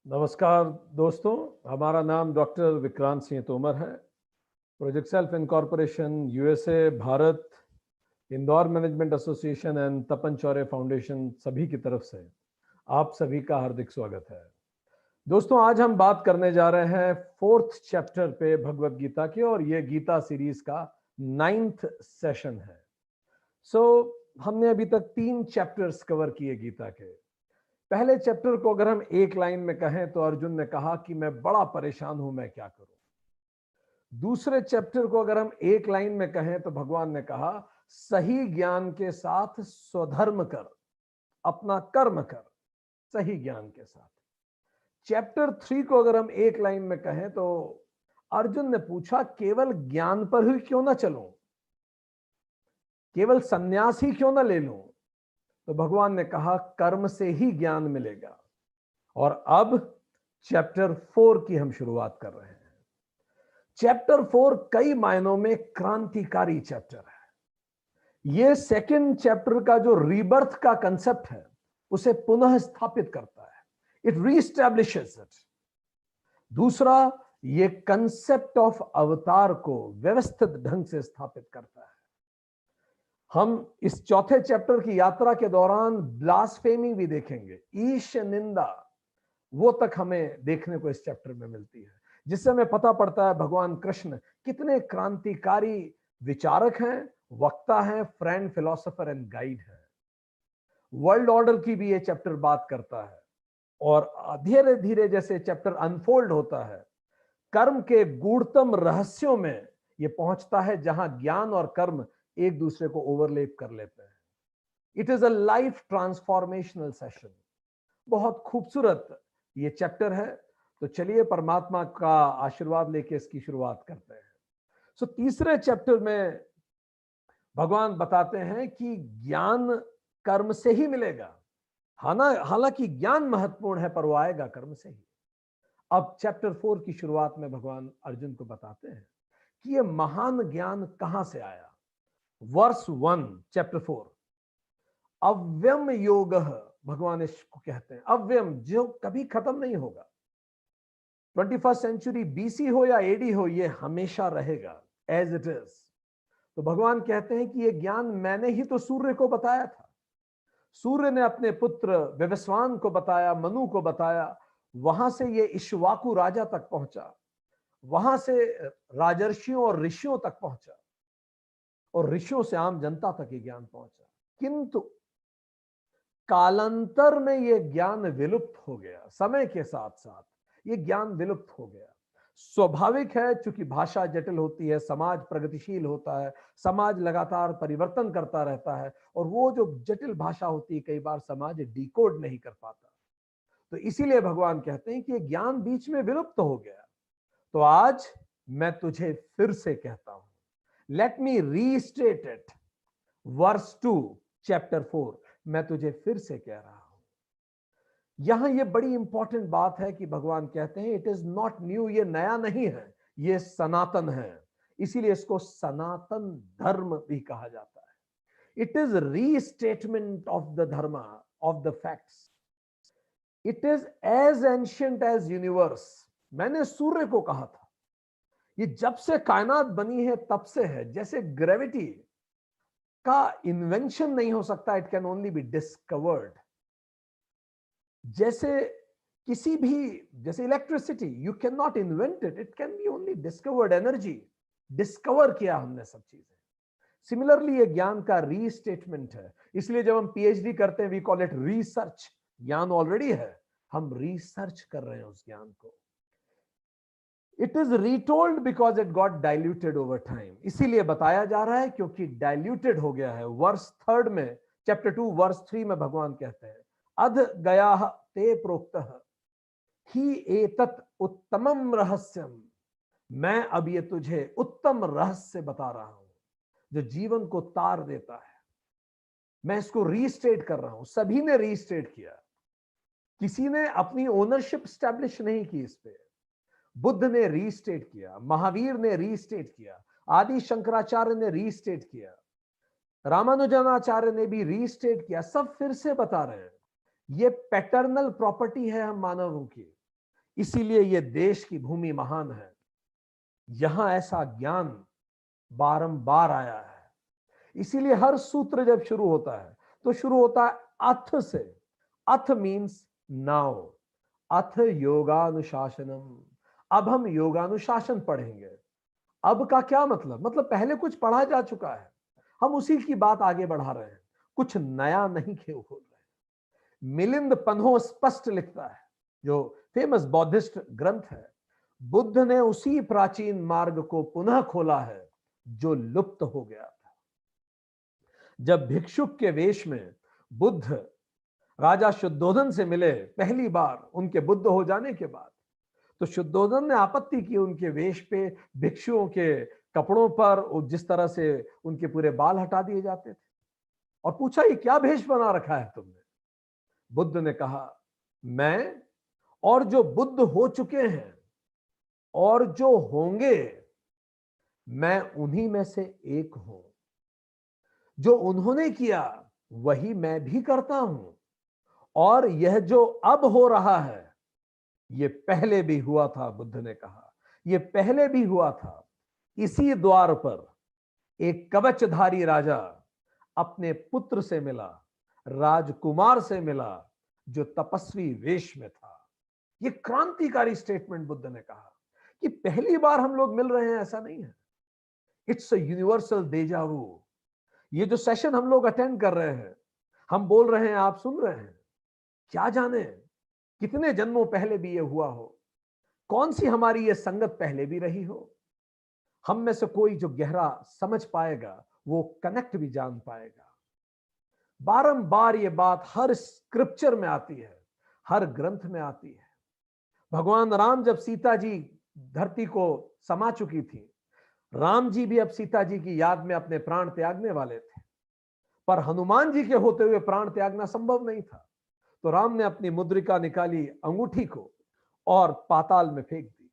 नमस्कार दोस्तों, हमारा नाम डॉक्टर विक्रांत सिंह तोमर है। Project self incorporation USA, Bharat, Indore management association and Tapan Chaure foundation सभी की तरफ से आप सभी का हार्दिक स्वागत है। दोस्तों, आज हम बात करने जा रहे हैं फोर्थ चैप्टर पे भगवत गीता के, और ये गीता सीरीज का 9th सेशन है। हमने अभी तक 3 चैप्टर्स कवर किए गीता के। पहले चैप्टर को अगर हम एक लाइन में कहें तो अर्जुन ने कहा कि मैं बड़ा परेशान हूं, मैं क्या करूं। दूसरे चैप्टर को अगर हम एक लाइन में कहें तो भगवान ने कहा सही ज्ञान के साथ स्वधर्म कर, अपना कर्म कर सही ज्ञान के साथ। चैप्टर 3 को अगर हम एक लाइन में कहें तो अर्जुन ने पूछा केवल ज्ञान पर ही क्यों ना चलूं, केवल सन्यास ही क्यों ना ले लूं। तो भगवान ने कहा कर्म से ही ज्ञान मिलेगा। और अब चैप्टर 4 की हम शुरुआत कर रहे हैं। चैप्टर 4 कई मायनों में क्रांतिकारी चैप्टर है। यह सेकंड चैप्टर का जो रीबर्थ का कंसेप्ट है उसे पुनः स्थापित करता है, इट रीस्टैब्लिशेस इट। दूसरा, यह कंसेप्ट ऑफ अवतार को व्यवस्थित ढंग से स्थापित करता है। हम इस चौथे चैप्टर की यात्रा के दौरान ब्लास्फेमी भी देखेंगे, ईश निंदा, वो तक हमें देखने को इस चैप्टर में मिलती है, जिससे हमें पता पड़ता है भगवान कृष्ण कितने क्रांतिकारी विचारक हैं, वक्ता हैं, फ्रेंड, फिलोसोफर एंड गाइड हैं। वर्ल्ड ऑर्डर की भी ये चैप्टर बात करता है। और धीरे धीरे जैसे चैप्टर अनफोल्ड होता है, कर्म के गूढ़तम रहस्यों में ये पहुंचता है, जहां ज्ञान और कर्म एक दूसरे को ओवरलेप कर लेते हैं। It is a life transformational session. बहुत खूबसूरत ये चैप्टर है। तो चलिए परमात्मा का आशीर्वाद लेके इसकी शुरुआत करते हैं। तीसरे चैप्टर में भगवान बताते हैं कि ज्ञान कर्म से ही मिलेगा। हालांकि ज्ञान महत्वपूर्ण है, पर वो आएगा कर्म से ही। अब चैप्टर 4 की शुरुआत में भगवान अर्जुन को बताते हैं कि ये महान ज्ञान कहां से आया। वर्स 1 चैप्टर 4, अव्यम योग, भगवान इसको कहते हैं अव्यम, जो कभी खत्म नहीं होगा। 21st सेंचुरी बीसी हो या एडी हो, ये हमेशा रहेगा एज इट इज। तो भगवान कहते हैं कि ये ज्ञान मैंने ही तो सूर्य को बताया था। सूर्य ने अपने पुत्र विवस्वान को बताया, मनु को बताया, वहां से ये इक्ष्वाकु राजा तक पहुंचा, वहां से राजर्षियों और ऋषियों तक पहुंचा, और ऋषियों से आम जनता तक ये ज्ञान पहुंचा। किंतु कालांतर में यह ज्ञान विलुप्त हो गया। समय के साथ साथ यह ज्ञान विलुप्त हो गया। स्वाभाविक है, चूंकि भाषा जटिल होती है, समाज प्रगतिशील होता है, समाज लगातार परिवर्तन करता रहता है, और वो जो जटिल भाषा होती है कई बार समाज डिकोड नहीं कर पाता। तो इसीलिए भगवान कहते हैं कि ये ज्ञान बीच में विलुप्त हो गया। तो आज मैं तुझे फिर से कहता हूं, let me restate it. Verse 2 chapter 4, मैं तुझे फिर से कह रहा हूं। यहां यह बड़ी इंपॉर्टेंट बात है कि भगवान कहते हैं इट इज नॉट न्यू, ये नया नहीं है, ये सनातन है। इसीलिए इसको सनातन धर्म भी कहा जाता है। It is restatement of the dharma, of the facts. It is as ancient as universe. मैंने सूर्य को कहा था, ये जब से कायनात बनी है तब से है। जैसे ग्रेविटी का इन्वेंशन नहीं हो सकता, it can only be discovered. जैसे किसी भी, जैसे electricity, you can not invent it, it can be only discovered. Energy discover किया हमने सब चीजें। सिमिलरली ये ज्ञान का रीस्टेटमेंट है। इसलिए जब हम पीएचडी करते हैं वी कॉल इट रिसर्च। ज्ञान ऑलरेडी है, हम रिसर्च कर रहे हैं उस ज्ञान को। It is retold because it got diluted over time. इसीलिए बताया जा रहा है क्योंकि डाइल्यूटेड हो गया है। वर्स 3 में, चैप्टर 2 वर्स 3 में भगवान कहते हैं अध गया ते प्रोक्त ही एतत् उत्तमम रहस्यम। मैं अब ये तुझे उत्तम रहस्य बता रहा हूं जो जीवन को तार देता है। मैं इसको रीस्टेट कर रहा हूं। सभी ने रीस्टेट किया, किसी ने अपनी ओनरशिप स्टैब्लिश नहीं की इस पे। बुद्ध ने रीस्टेट किया, महावीर ने रीस्टेट किया, आदि शंकराचार्य ने रीस्टेट किया, रामानुजनाचार्य ने भी रीस्टेट किया। सब फिर से बता रहे हैं ये पैटर्नल प्रॉपर्टी है हम मानवों की। इसीलिए ये देश की भूमि महान है, यहां ऐसा ज्ञान बारंबार आया है। इसीलिए हर सूत्र जब शुरू होता है तो शुरू होता है अथ से। अथ मीन्स नाउ, अथ योगानुशासनम। अब हम योगानुशासन पढ़ेंगे। अब का क्या मतलब? मतलब पहले कुछ पढ़ा जा चुका है, हम उसी की बात आगे बढ़ा रहे हैं, कुछ नया नहीं खोल रहे। मिलिंद पन्हो स्पष्ट लिखता है, जो फेमस बौद्धिस्ट ग्रंथ है, बुद्ध ने उसी प्राचीन मार्ग को पुनः खोला है जो लुप्त हो गया था। जब भिक्षुक के वेश में बुद्ध राजा शुद्धोधन से मिले पहली बार, उनके बुद्ध हो जाने के बाद, तो शुद्धोधन ने आपत्ति की उनके वेश पे, भिक्षुओं के कपड़ों पर, जिस तरह से उनके पूरे बाल हटा दिए जाते थे, और पूछा ये क्या भेष बना रखा है तुमने? बुद्ध ने कहा, मैं और जो बुद्ध हो चुके हैं और जो होंगे, मैं उन्हीं में से एक हूं। जो उन्होंने किया वही मैं भी करता हूं, और यह जो अब हो रहा है ये पहले भी हुआ था। बुद्ध ने कहा ये पहले भी हुआ था। इसी द्वार पर एक कवचधारी राजा अपने पुत्र से मिला, राजकुमार से मिला, जो तपस्वी वेश में था। ये क्रांतिकारी स्टेटमेंट बुद्ध ने कहा कि पहली बार हम लोग मिल रहे हैं, ऐसा नहीं है। इट्स अ यूनिवर्सल डेजा वू। ये जो सेशन हम लोग अटेंड कर रहे हैं, हम बोल रहे हैं, आप सुन रहे हैं, क्या जाने कितने जन्मों पहले भी ये हुआ हो, कौन सी हमारी ये संगत पहले भी रही हो। हम में से कोई जो गहरा समझ पाएगा वो कनेक्ट भी जान पाएगा। बारंबार ये बात हर स्क्रिप्चर में आती है, हर ग्रंथ में आती है। भगवान राम जब सीता जी धरती को समा चुकी थी, राम जी भी अब सीता जी की याद में अपने प्राण त्यागने वाले थे, पर हनुमान जी के होते हुए प्राण त्यागना संभव नहीं था। तो राम ने अपनी मुद्रिका निकाली, अंगूठी को, और पाताल में फेंक दी।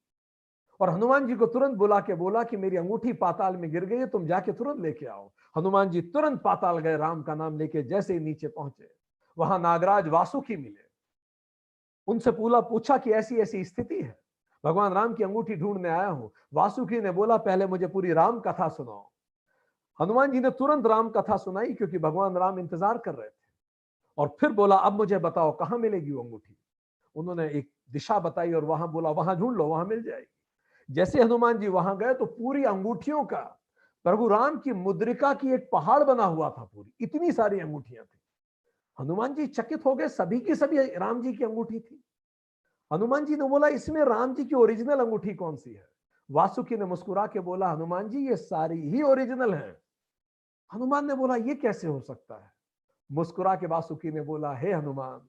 और हनुमान जी को तुरंत बुला के बोला कि मेरी अंगूठी पाताल में गिर गई है, तुम जाके तुरंत लेके आओ। हनुमान जी तुरंत पाताल गए, राम का नाम लेके। जैसे ही नीचे पहुंचे, वहां नागराज वासुकी मिले। उनसे पूछा कि ऐसी ऐसी स्थिति है, भगवान राम की अंगूठी ढूंढने आया हूं। वासुकी ने बोला, पहले मुझे पूरी राम कथा सुनाओ। हनुमान जी ने तुरंत राम कथा सुनाई, क्योंकि भगवान राम इंतजार कर रहे थे। और फिर बोला, अब मुझे बताओ कहां मिलेगी वो अंगूठी। उन्होंने एक दिशा बताई और वहां बोला, वहां ढूंढ लो, वहां मिल जाएगी। जैसे हनुमान जी वहां गए तो पूरी अंगूठियों का, प्रभु राम की मुद्रिका की एक पहाड़ बना हुआ था, पूरी इतनी सारी अंगूठियां थी। हनुमान जी चकित हो गए, सभी की सभी राम जी की अंगूठी थी। हनुमान जी ने बोला, इसमें राम जी की ओरिजिनल अंगूठी कौन सी है? वासुकी ने मुस्कुरा के बोला, हनुमान जी ये सारी ही ओरिजिनल है। हनुमान ने बोला, ये कैसे हो सकता है? मुस्कुरा के वासुकी ने बोला, हे हनुमान,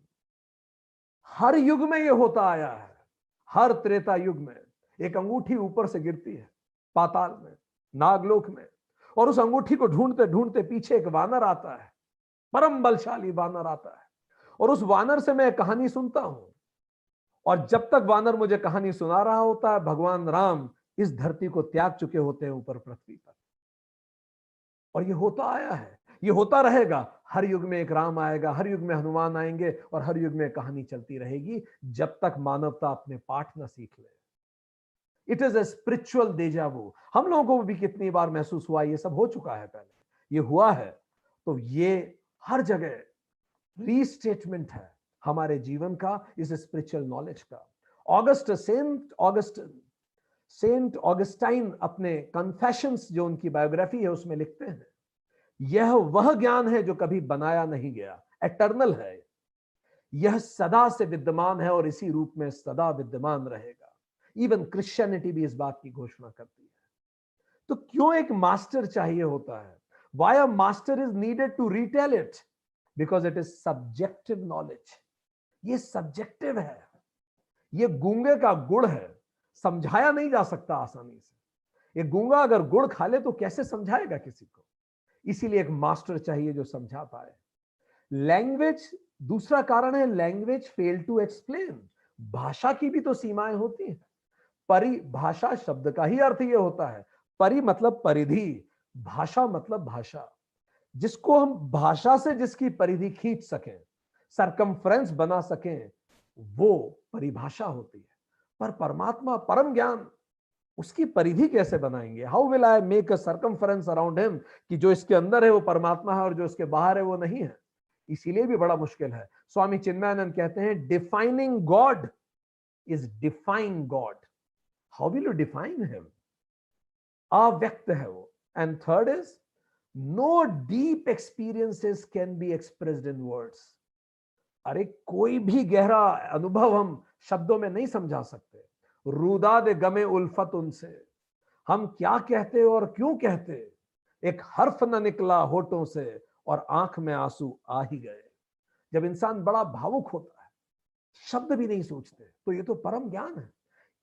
हर युग में ये होता आया है। हर त्रेता युग में एक अंगूठी ऊपर से गिरती है, पाताल में, नागलोक में, और उस अंगूठी को ढूंढते ढूंढते पीछे एक वानर आता है, परम बलशाली वानर आता है, और उस वानर से मैं कहानी सुनता हूं। और जब तक वानर मुझे कहानी सुना रहा होता है, भगवान राम इस धरती को त्याग चुके होते हैं ऊपर पृथ्वी पर। और ये होता आया है, ये होता रहेगा। हर युग में एक राम आएगा, हर युग में हनुमान आएंगे, और हर युग में कहानी चलती रहेगी, जब तक मानवता अपने पाठ ना सीख ले। इट इज ए स्पिरिचुअल डेजा वू। हम लोगों को भी कितनी बार महसूस हुआ, ये सब हो चुका है पहले, ये हुआ है। तो ये हर जगह रीस्टेटमेंट है हमारे जीवन का, इस स्पिरिचुअल नॉलेज का। सेंट ऑगस्टाइन अपने कन्फेशंस, जो उनकी बायोग्राफी है, उसमें लिखते हैं, यह वह ज्ञान है जो कभी बनाया नहीं गया, एटर्नल है। यह सदा से विद्यमान है और इसी रूप में सदा विद्यमान रहेगा। इवन क्रिश्चियनिटी भी इस बात की घोषणा करती है। तो क्यों एक मास्टर चाहिए होता है? Why a master is needed to retell it? Because it is subjective knowledge. ये सब्जेक्टिव है, ये गूंगे का गुड़ है, समझाया नहीं जा सकता आसानी से। ये गूंगा अगर गुड़ खा ले तो कैसे समझाएगा किसी को? इसीलिए एक मास्टर चाहिए जो समझा पाए। लैंग्वेज, दूसरा कारण है, लैंग्वेज फेल टू एक्सप्लेन। भाषा की भी तो सीमाएं होती हैं। परिभाषा शब्द का ही अर्थ यह होता है, परि मतलब परिधि, भाषा मतलब भाषा। जिसको हम भाषा से जिसकी परिधि खींच सकें, सरकमफ्रेंस बना सकें, वो परिभाषा होती है। पर परमात्मा परम ज्ञान, उसकी परिधि कैसे बनाएंगे? How will I make a circumference around him, कि जो इसके अंदर है वो परमात्मा है और जो इसके बाहर है वो नहीं है। इसीलिए भी बड़ा मुश्किल है। स्वामी चिन्मयानंद कहते हैं defining God is define God. How will you define him? अव्यक्त है वो। And third is no deep experiences can be expressed in words. अरे कोई भी गहरा अनुभव हम शब्दों में नहीं समझा सकते। रूदा दे गमे उल्फत उनसे, हम क्या कहते और क्यों कहते, एक हर्फ न निकला होठों से और आंख में आंसू आ ही गए। जब इंसान बड़ा भावुक होता है, शब्द भी नहीं सोचते, तो ये तो परम ज्ञान है।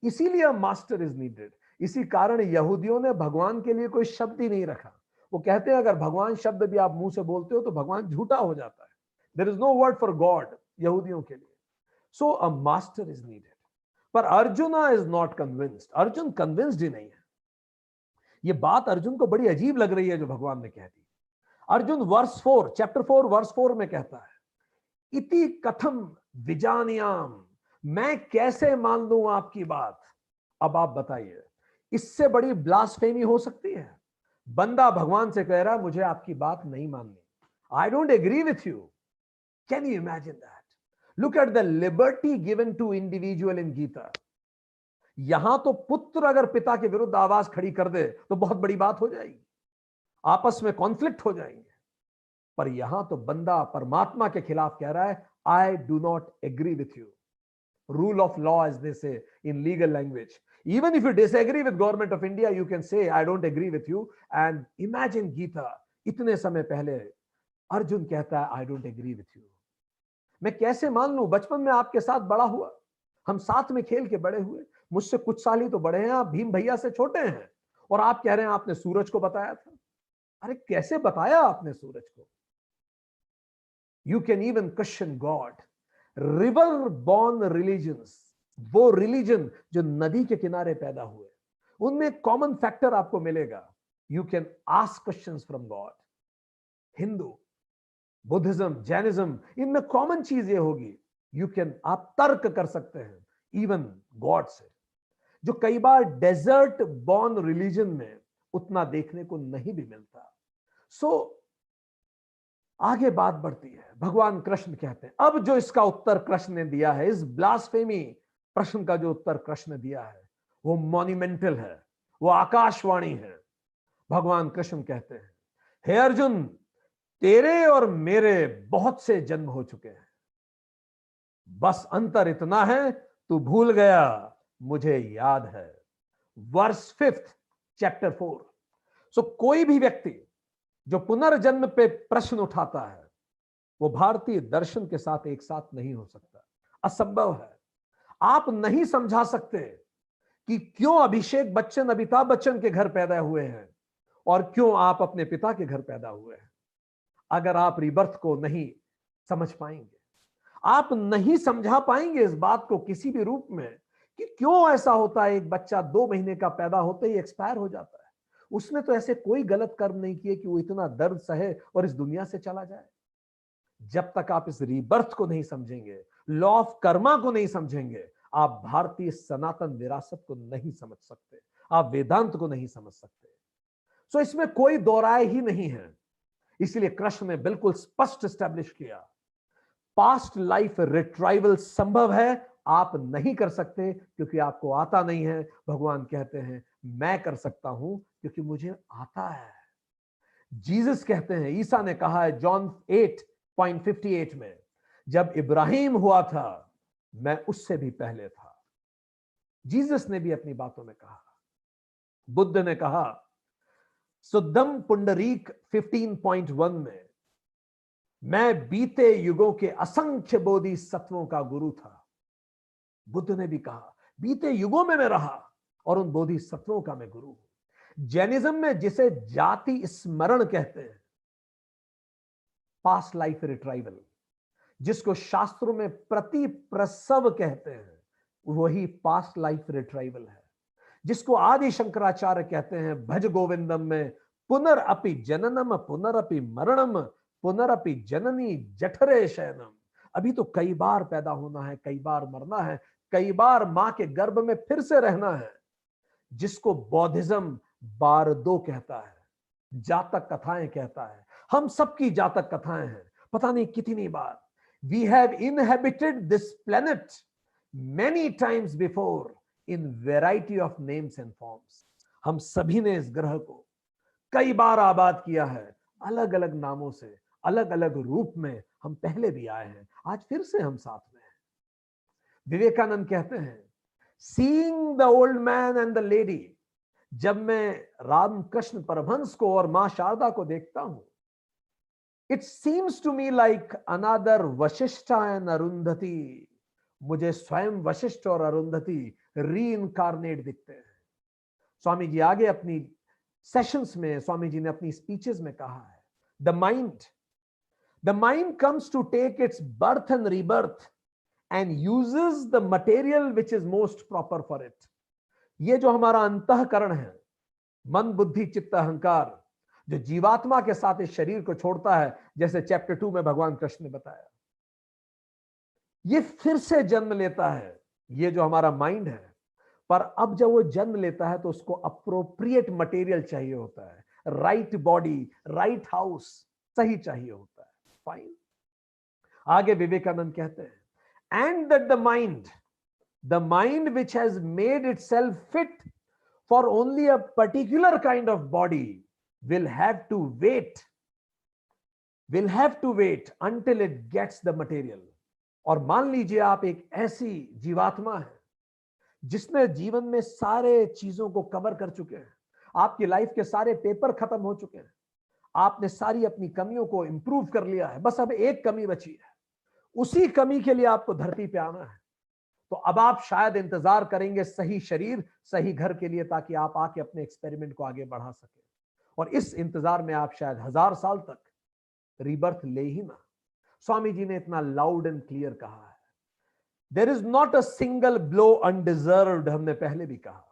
इसीलिए मास्टर इज नीडेड। इसी कारण यहूदियों ने भगवान के लिए कोई शब्द ही नहीं रखा। वो कहते हैं अगर भगवान शब्द भी आप मुंह से बोलते हो तो भगवान झूठा हो जाता है। There is no word for God यहूदियों के लिए। So a master is needed. पर Arjuna is not convinced. Arjun convinced ही नहीं है। ये बात अर्जुन को बड़ी अजीब लग रही है जो भगवान ने कह दी। अर्जुन वर्स 4, चैप्टर 4 वर्स 4 में कहता है इति कथम विजानियाम, मैं कैसे मान लूं आपकी बात। अब आप बताइए, इससे बड़ी ब्लास्फेमी हो सकती है? बंदा भगवान से कह रहा है मुझे आपकी बात नहीं माननी, I don't agree with you. Can you imagine that? Look at the liberty given to individual in Gita. यहां तो पुत्र अगर पिता के विरुद्ध आवाज खड़ी कर दे तो बहुत बड़ी बात हो जाएगी, आपस में कॉन्फ्लिक्ट हो जाएंगे। पर यहां तो बंदा परमात्मा के खिलाफ कह रहा है I do not agree with you. Rule of law, as they say in legal language. Even if you disagree with government of India, you can say, I don't agree with you. And imagine Gita, इतने समय पहले अर्जुन कहता है, I don't agree with you. मैं कैसे मान लूं? बचपन में आपके साथ बड़ा हुआ, हम साथ में खेल के बड़े हुए, मुझसे कुछ साल ही तो बड़े हैं आप, भीम भैया से छोटे हैं, और आप कह रहे हैं आपने सूरज को बताया था। अरे कैसे बताया आपने सूरज को? You can even question God. River born religions, वो रिलीजन जो नदी के किनारे पैदा हुए, उनमें कॉमन फैक्टर आपको मिलेगा। You can ask questions from God. Hindu, Buddhism, Jainism, इनमें कॉमन चीज ये होगी, यू कैन, आप तर्क कर सकते हैं इवन गॉड से, जो कई बार डेजर्ट बॉर्न रिलीजन में उतना देखने को नहीं भी मिलता। सो आगे बात बढ़ती है। भगवान कृष्ण कहते हैं, अब जो इसका उत्तर कृष्ण ने दिया है, इस ब्लास्फेमी प्रश्न का जो उत्तर कृष्ण ने दिया है, वो मॉन्यूमेंटल है, वो आकाशवाणी है। भगवान कृष्ण कहते हैं, हे अर्जुन, तेरे और मेरे बहुत से जन्म हो चुके हैं, बस अंतर इतना है तू भूल गया, मुझे याद है। Verse 5 chapter 4। सो कोई भी व्यक्ति जो पुनर्जन्म पे प्रश्न उठाता है, वो भारतीय दर्शन के साथ एक साथ नहीं हो सकता, असंभव है। आप नहीं समझा सकते कि क्यों अभिषेक बच्चन अमिताभ बच्चन के घर पैदा हुए हैं और क्यों आप अपने पिता के घर पैदा हुए हैं, अगर आप रिबर्थ को नहीं समझ पाएंगे। आप नहीं समझा पाएंगे इस बात को किसी भी रूप में कि क्यों ऐसा होता है, एक बच्चा 2 महीने का पैदा होते ही एक्सपायर हो जाता है। उसने तो ऐसे कोई गलत कर्म नहीं किए कि वो इतना दर्द सहे और इस दुनिया से चला जाए। जब तक आप इस रीबर्थ को नहीं समझेंगे, लॉ ऑफ कर्मा को नहीं समझेंगे, आप भारतीय सनातन विरासत को नहीं समझ सकते, आप वेदांत को नहीं समझ सकते। सो इसमें कोई दो राय ही नहीं है। इसलिए कृष्ण ने बिल्कुल स्पष्ट स्टैब्लिश किया, पास्ट लाइफ रिट्राइवल संभव है, आप नहीं कर सकते क्योंकि आपको आता नहीं है। भगवान कहते हैं मैं कर सकता हूं क्योंकि मुझे आता है। जीसस कहते हैं, ईसा ने कहा है जॉन 8:58 में, जब इब्राहिम हुआ था मैं उससे भी पहले था। जीसस ने भी अपनी बातों में कहा। बुद्ध ने कहा सुद्धम पुंडरीक 15.1 में, मैं बीते युगों के असंख्य बोधि सत्वों का गुरु था। बुद्ध ने भी कहा बीते युगों में मैं रहा और उन बोधि सत्वों का मैं गुरु हूं। जैनिज्म में जिसे जाति स्मरण कहते हैं, पास्ट लाइफ रिट्राइवल, जिसको शास्त्रों में प्रति प्रसव कहते हैं, वही पास्ट लाइफ रिट्राइवल है। जिसको आदि शंकराचार्य कहते हैं भज गोविंदम में, पुनरअपि जननम पुनरअपि मरणम पुनरअपि जननी जठरे शयनम। अभी तो कई बार पैदा होना है, कई बार मरना है, कई बार मां के गर्भ में फिर से रहना है, जिसको बौद्धिज्म बारदो कहता है, जातक कथाएं कहता है। हम सबकी जातक कथाएं हैं, पता नहीं कितनी बार। We have inhabited this planet many times before in variety of names and forms. हम सभी ने इस ग्रह को कई बार आबाद किया है, अलग अलग नामों से, अलग अलग रूप में हम पहले भी आए हैं, आज फिर से हम साथ में हैं। विवेकानंद कहते हैं, seeing the old man and the lady, जब मैं रामकृष्ण परमहंस को और मां शारदा को देखता हूं, it seems to me like another Vashishtha and Arundhati. मुझे स्वयं वशिष्ठ और अरुंधति री इनकारनेट दिखते हैं। स्वामी जी आगे अपनी सेशंस में, स्वामी जी ने अपनी स्पीचेस में कहा है, the mind comes to take its birth and rebirth and uses the material which is most proper for it। ये जो हमारा अंतःकरण है, मन बुद्धि चित्त अहंकार, जो जीवात्मा के साथ इस शरीर को छोड़ता है, जैसे चैप्टर 2 में भगवान कृष्ण ने बताया, ये फिर से जन्म लेता है, ये जो हमारा माइंड है। पर अब जब वो जन्म लेता है तो उसको अप्रोप्रिएट मटेरियल चाहिए होता है, राइट बॉडी, राइट हाउस सही चाहिए होता है। फाइन। आगे विवेकानंद कहते हैं, and that the mind which has made itself fit for only a particular kind of body will have to wait until it gets the material। और मान लीजिए आप एक ऐसी जीवात्मा है जिसने जीवन में सारे चीजों को कवर कर चुके हैं, आपकी लाइफ के सारे पेपर खत्म हो चुके हैं, आपने सारी अपनी कमियों को इंप्रूव कर लिया है, बस अब एक कमी बची है, उसी कमी के लिए आपको धरती पे आना है। तो अब आप शायद इंतजार करेंगे सही शरीर सही घर के लिए, ताकि आप आके अपने एक्सपेरिमेंट को आगे बढ़ा सके। और इस इंतजार में आप शायद 1000 साल तक रीबर्थ ले ही ना। स्वामी जी ने इतना लाउड एंड क्लियर कहा है, there is not a single blow undeserved. हमने पहले भी कहा,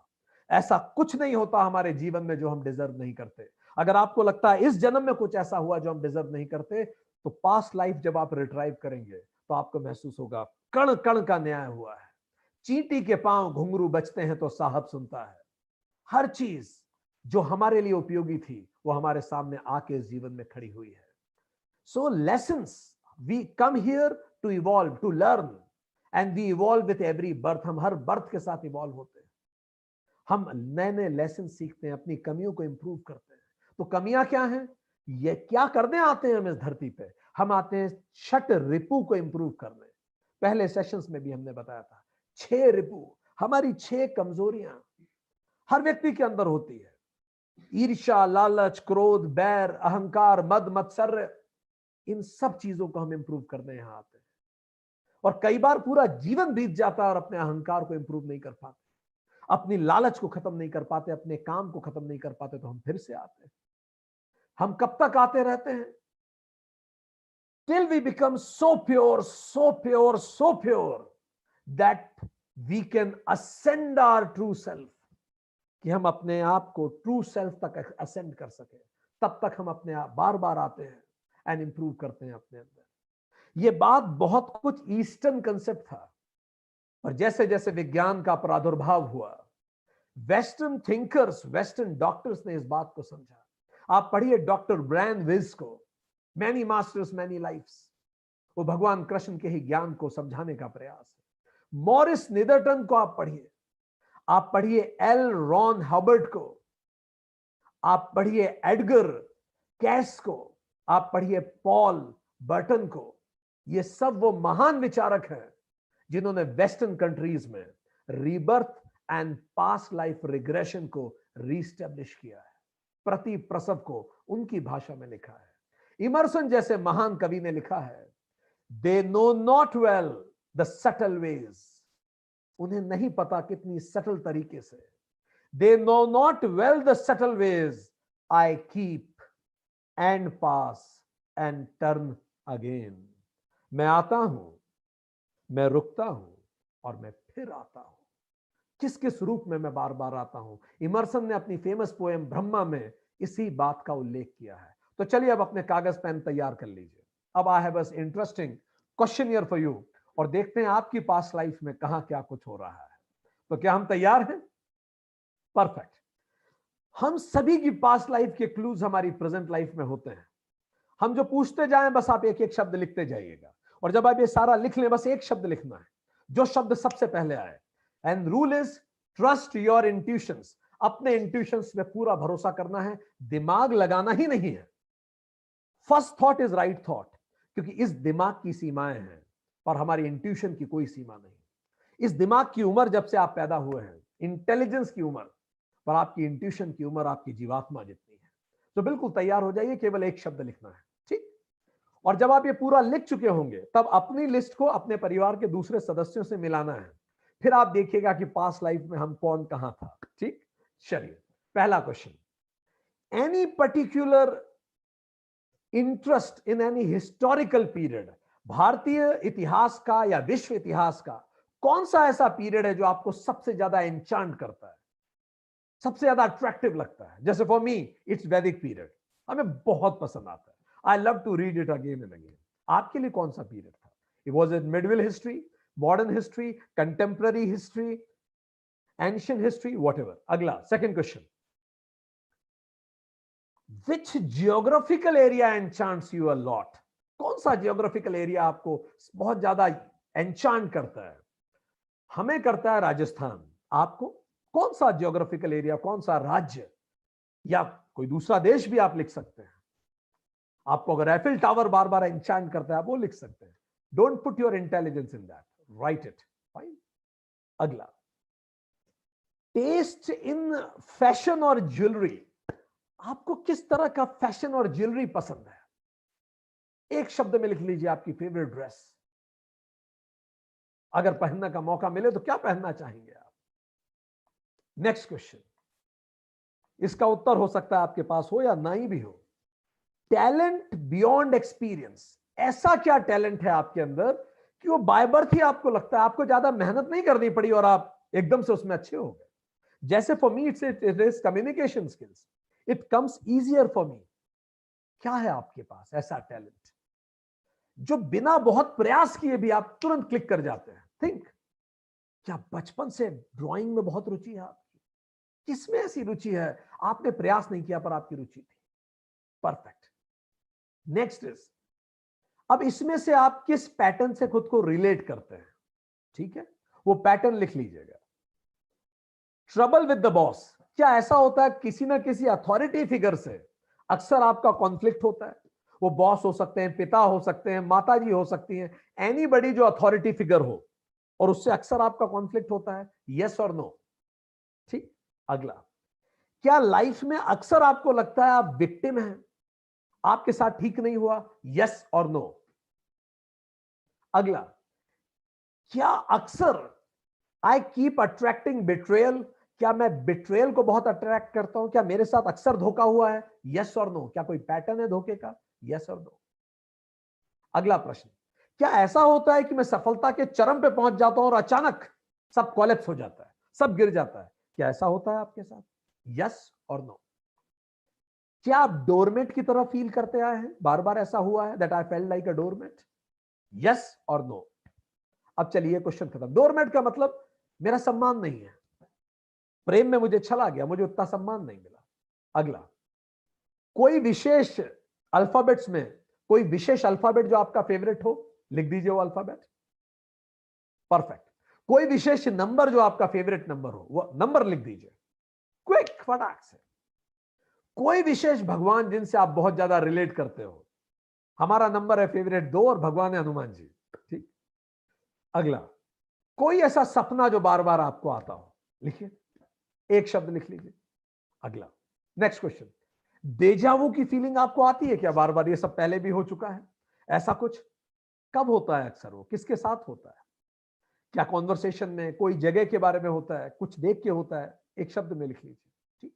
ऐसा कुछ नहीं होता हमारे जीवन में जो हम डिजर्व नहीं करते। अगर आपको लगता है इस जन्म में कुछ ऐसा हुआ जो हम डिजर्व नहीं करते, तो पास्ट लाइफ जब आप रिट्राइव करेंगे तो आपको महसूस होगा कण कण का न्याय हुआ है। चींटी के पांव घुंघरू बजते हैं तो साहब सुनता है। हर चीज जो हमारे लिए उपयोगी थी वो हमारे सामने आके इस जीवन में खड़ी हुई है। So lessons, we come here to evolve, to learn, and we evolve with every birth. हम हर बर्थ के साथ इवॉल्व होते हैं, हम नए नए लेसन सीखते हैं, अपनी कमियों को इंप्रूव करते हैं। तो कमियां क्या हैं? ये क्या करने आते हैं हम इस धरती पे? हम आते हैं छठ रिपु को इंप्रूव करने। पहले सेशंस में भी हमने बताया था 6 रिपु, हमारी 6 कमजोरियां हर व्यक्ति के अंदर होती है। ईर्ष्या, लालच, क्रोध, बैर, अहंकार, मद मत्सर्य, इन सब चीजों को हम इंप्रूव करने यहां आते हैं। और कई बार पूरा जीवन बीत जाता है और अपने अहंकार को इंप्रूव नहीं कर पाते, अपनी लालच को खत्म नहीं कर पाते, अपने काम को खत्म नहीं कर पाते, तो हम फिर से आते हैं। हम कब तक आते रहते हैं? Till we become so pure, so pure, so pure that we can ascend our true self, कि हम अपने आप को ट्रू सेल्फ तक असेंड कर सके। तब तक हम अपने आप बार बार आते हैं एंड इंप्रूव करते हैं अपने अंदर। ये बात बहुत कुछ ईस्टर्न कंसेप्ट था, पर जैसे जैसे विज्ञान का प्रादुर्भाव हुआ, वेस्टर्न थिंकर्स, वेस्टर्न डॉक्टर्स ने इस बात को समझा। आप पढ़िए डॉक्टर ब्रायन विल्स को, मैनी मास्टर्स मैनी लाइफ्स। वो भगवान कृष्ण के ही ज्ञान को समझाने का प्रयास है। मॉरिस निदरटन को आप पढ़िए एल रॉन हबर्ट को, आप पढ़िए एडगर कैस को, आप पढ़िए पॉल बर्टन को। ये सब वो महान विचारक हैं जिन्होंने वेस्टर्न कंट्रीज में rebirth and past life regression को रीस्टैब्लिश किया है। प्रति प्रसव को उनकी भाषा में लिखा है। इमर्सन जैसे महान कवि ने लिखा है, they know not well the subtle ways. उन्हें नहीं पता कितनी सटल तरीके से, they know not well the subtle ways I keep and pass and turn again. मैं आता हूं, मैं रुकता हूं और मैं फिर आता हूं। किस किस रूप में मैं बार बार आता हूं? इमर्सन ने अपनी फेमस पोएम ब्रह्मा में इसी बात का उल्लेख किया है। तो चलिए अब अपने कागज पेन तैयार कर लीजिए। अब I have a interesting question here for you. और देखते हैं आपकी पास्ट लाइफ में कहां क्या कुछ हो रहा है। तो क्या हम तैयार हैं? परफेक्ट। हम सभी की पास्ट लाइफ के क्लूज हमारी प्रेजेंट लाइफ में होते हैं। हम जो पूछते जाएं बस आप एक एक शब्द लिखते जाइएगा, और जब आप ये सारा लिख लें बस एक शब्द लिखना है, जो शब्द सबसे पहले आए। And rule is trust your intuitions. अपने इंट्यूशंस में पूरा भरोसा करना है, दिमाग लगाना ही नहीं है। First thought is right thought, क्योंकि इस दिमाग की सीमाएं हैं पर हमारी इंट्यूशन की कोई सीमा नहीं। इस दिमाग की उम्र जब से आप पैदा हुए हैं, इंटेलिजेंस की उम्र, पर आपकी इंट्यूशन की उम्र आपकी जीवात्मा जितनी है। तो बिल्कुल तैयार हो जाइए, केवल एक शब्द लिखना है, ठीक। और जब आप ये पूरा लिख चुके होंगे तब अपनी लिस्ट को अपने परिवार के दूसरे सदस्यों से मिलाना है। फिर आप देखिएगा कि पास्ट लाइफ में हम कौन कहां था, ठीक। चलिए, पहला question, any particular interest in any historical period. भारतीय इतिहास का या विश्व इतिहास का कौन सा ऐसा पीरियड है जो आपको सबसे ज्यादा एंचांट करता है, सबसे ज्यादा अट्रैक्टिव लगता है? जैसे for me it's Vedic period, हमें बहुत पसंद आता है। I love to read it again and again. आपके लिए कौन सा पीरियड था? It was it medieval history, modern history, contemporary history, ancient history, whatever. अगला second question, which geographical area enchants you a lot? कौन सा जियोग्राफिकल एरिया आपको बहुत ज्यादा एनचांट करता है? हमें करता है राजस्थान। आपको कौन सा जियोग्राफिकल एरिया, कौन सा राज्य, या कोई दूसरा देश भी आप लिख सकते हैं। आपको अगर एफिल टावर बार बार एंचांट करता है आप वो लिख सकते हैं। Don't put your intelligence in that, right it, fine. अगला, टेस्ट इन फैशन और ज्वेलरी। आपको किस तरह का फैशन और ज्वेलरी पसंद है? एक शब्द में लिख लीजिए आपकी फेवरेट ड्रेस। अगर पहनने का मौका मिले तो क्या पहनना चाहेंगे आप? नेक्स्ट क्वेश्चन, इसका उत्तर हो सकता है आपके पास हो या नहीं भी हो। Talent beyond experience. ऐसा क्या टैलेंट है आपके अंदर कि वो बाय बर्थ ही आपको लगता है, आपको ज्यादा मेहनत नहीं करनी पड़ी और आप एकदम से उसमें अच्छे हो गए? जैसे for me it is communication skills, it comes easier for me. क्या है आपके पास ऐसा टैलेंट जो बिना बहुत प्रयास किए भी आप तुरंत क्लिक कर जाते हैं? थिंक, क्या बचपन से ड्राइंग में बहुत रुचि है आपकी? किसमें ऐसी रुचि है आपने प्रयास नहीं किया पर आपकी रुचि थी? परफेक्ट। नेक्स्ट इज, अब इसमें से आप किस पैटर्न से खुद को रिलेट करते हैं? ठीक है, वो पैटर्न लिख लीजिएगा। Trouble with the boss. क्या ऐसा होता है किसी ना किसी अथॉरिटी फिगर से अक्सर आपका कॉन्फ्लिक्ट होता है? वो बॉस हो सकते हैं, पिता हो सकते हैं, माता जी हो सकती हैं, एनीबडी जो अथॉरिटी फिगर हो, और उससे अक्सर आपका कॉन्फ्लिक्ट होता है, यस और नो? ठीक। अगला, क्या लाइफ में अक्सर आपको लगता है आप विक्टिम हैं, आपके साथ ठीक नहीं हुआ, यस और नो? अगला, क्या अक्सर आई कीप अट्रैक्टिंग बिट्रेयल। क्या मैं बिट्रेयल को बहुत अट्रैक्ट करता हूं? क्या मेरे साथ अक्सर धोखा हुआ है, यस और नो? क्या कोई पैटर्न है धोखे का, यस और नो? अगला प्रश्न, क्या ऐसा होता है कि मैं सफलता के चरम पे पहुंच जाता हूं और अचानक सब कोलैप्स हो जाता है, सब गिर जाता है? क्या ऐसा होता है आपके साथ, यस और नो? क्या आप डोरमेट की तरह फील करते आए हैं, बार बार ऐसा हुआ है that I felt like a doormat, yes और नो? अब चलिए क्वेश्चन खत्म। डोरमेट का मतलब मेरा सम्मान नहीं है, प्रेम में मुझे छला गया, मुझे उतना सम्मान नहीं मिला। अगला, कोई विशेष अल्फाबेट्स में कोई विशेष अल्फाबेट जो आपका फेवरेट हो, लिख दीजिए वो अल्फाबेट। परफेक्ट। कोई विशेष नंबर जो आपका फेवरेट नंबर हो, वो नंबर लिख दीजिए, क्विक, फटाक से। कोई विशेष भगवान जिनसे आप बहुत ज्यादा रिलेट करते हो, हमारा नंबर है फेवरेट 2 और भगवान है हनुमान जी, ठीक। अगला, कोई ऐसा सपना जो बार बार आपको आता हो, लिखिए, एक शब्द लिख लीजिए। अगला, नेक्स्ट क्वेश्चन, डेजावू की फीलिंग आपको आती है क्या बार बार, ये सब पहले भी हो चुका है, ऐसा कुछ? कब होता है अक्सर, वो किसके साथ होता है? क्या कॉन्वर्सेशन में, कोई जगह के बारे में होता है, कुछ देख के होता है? एक शब्द में लिख लीजिए, ठीक।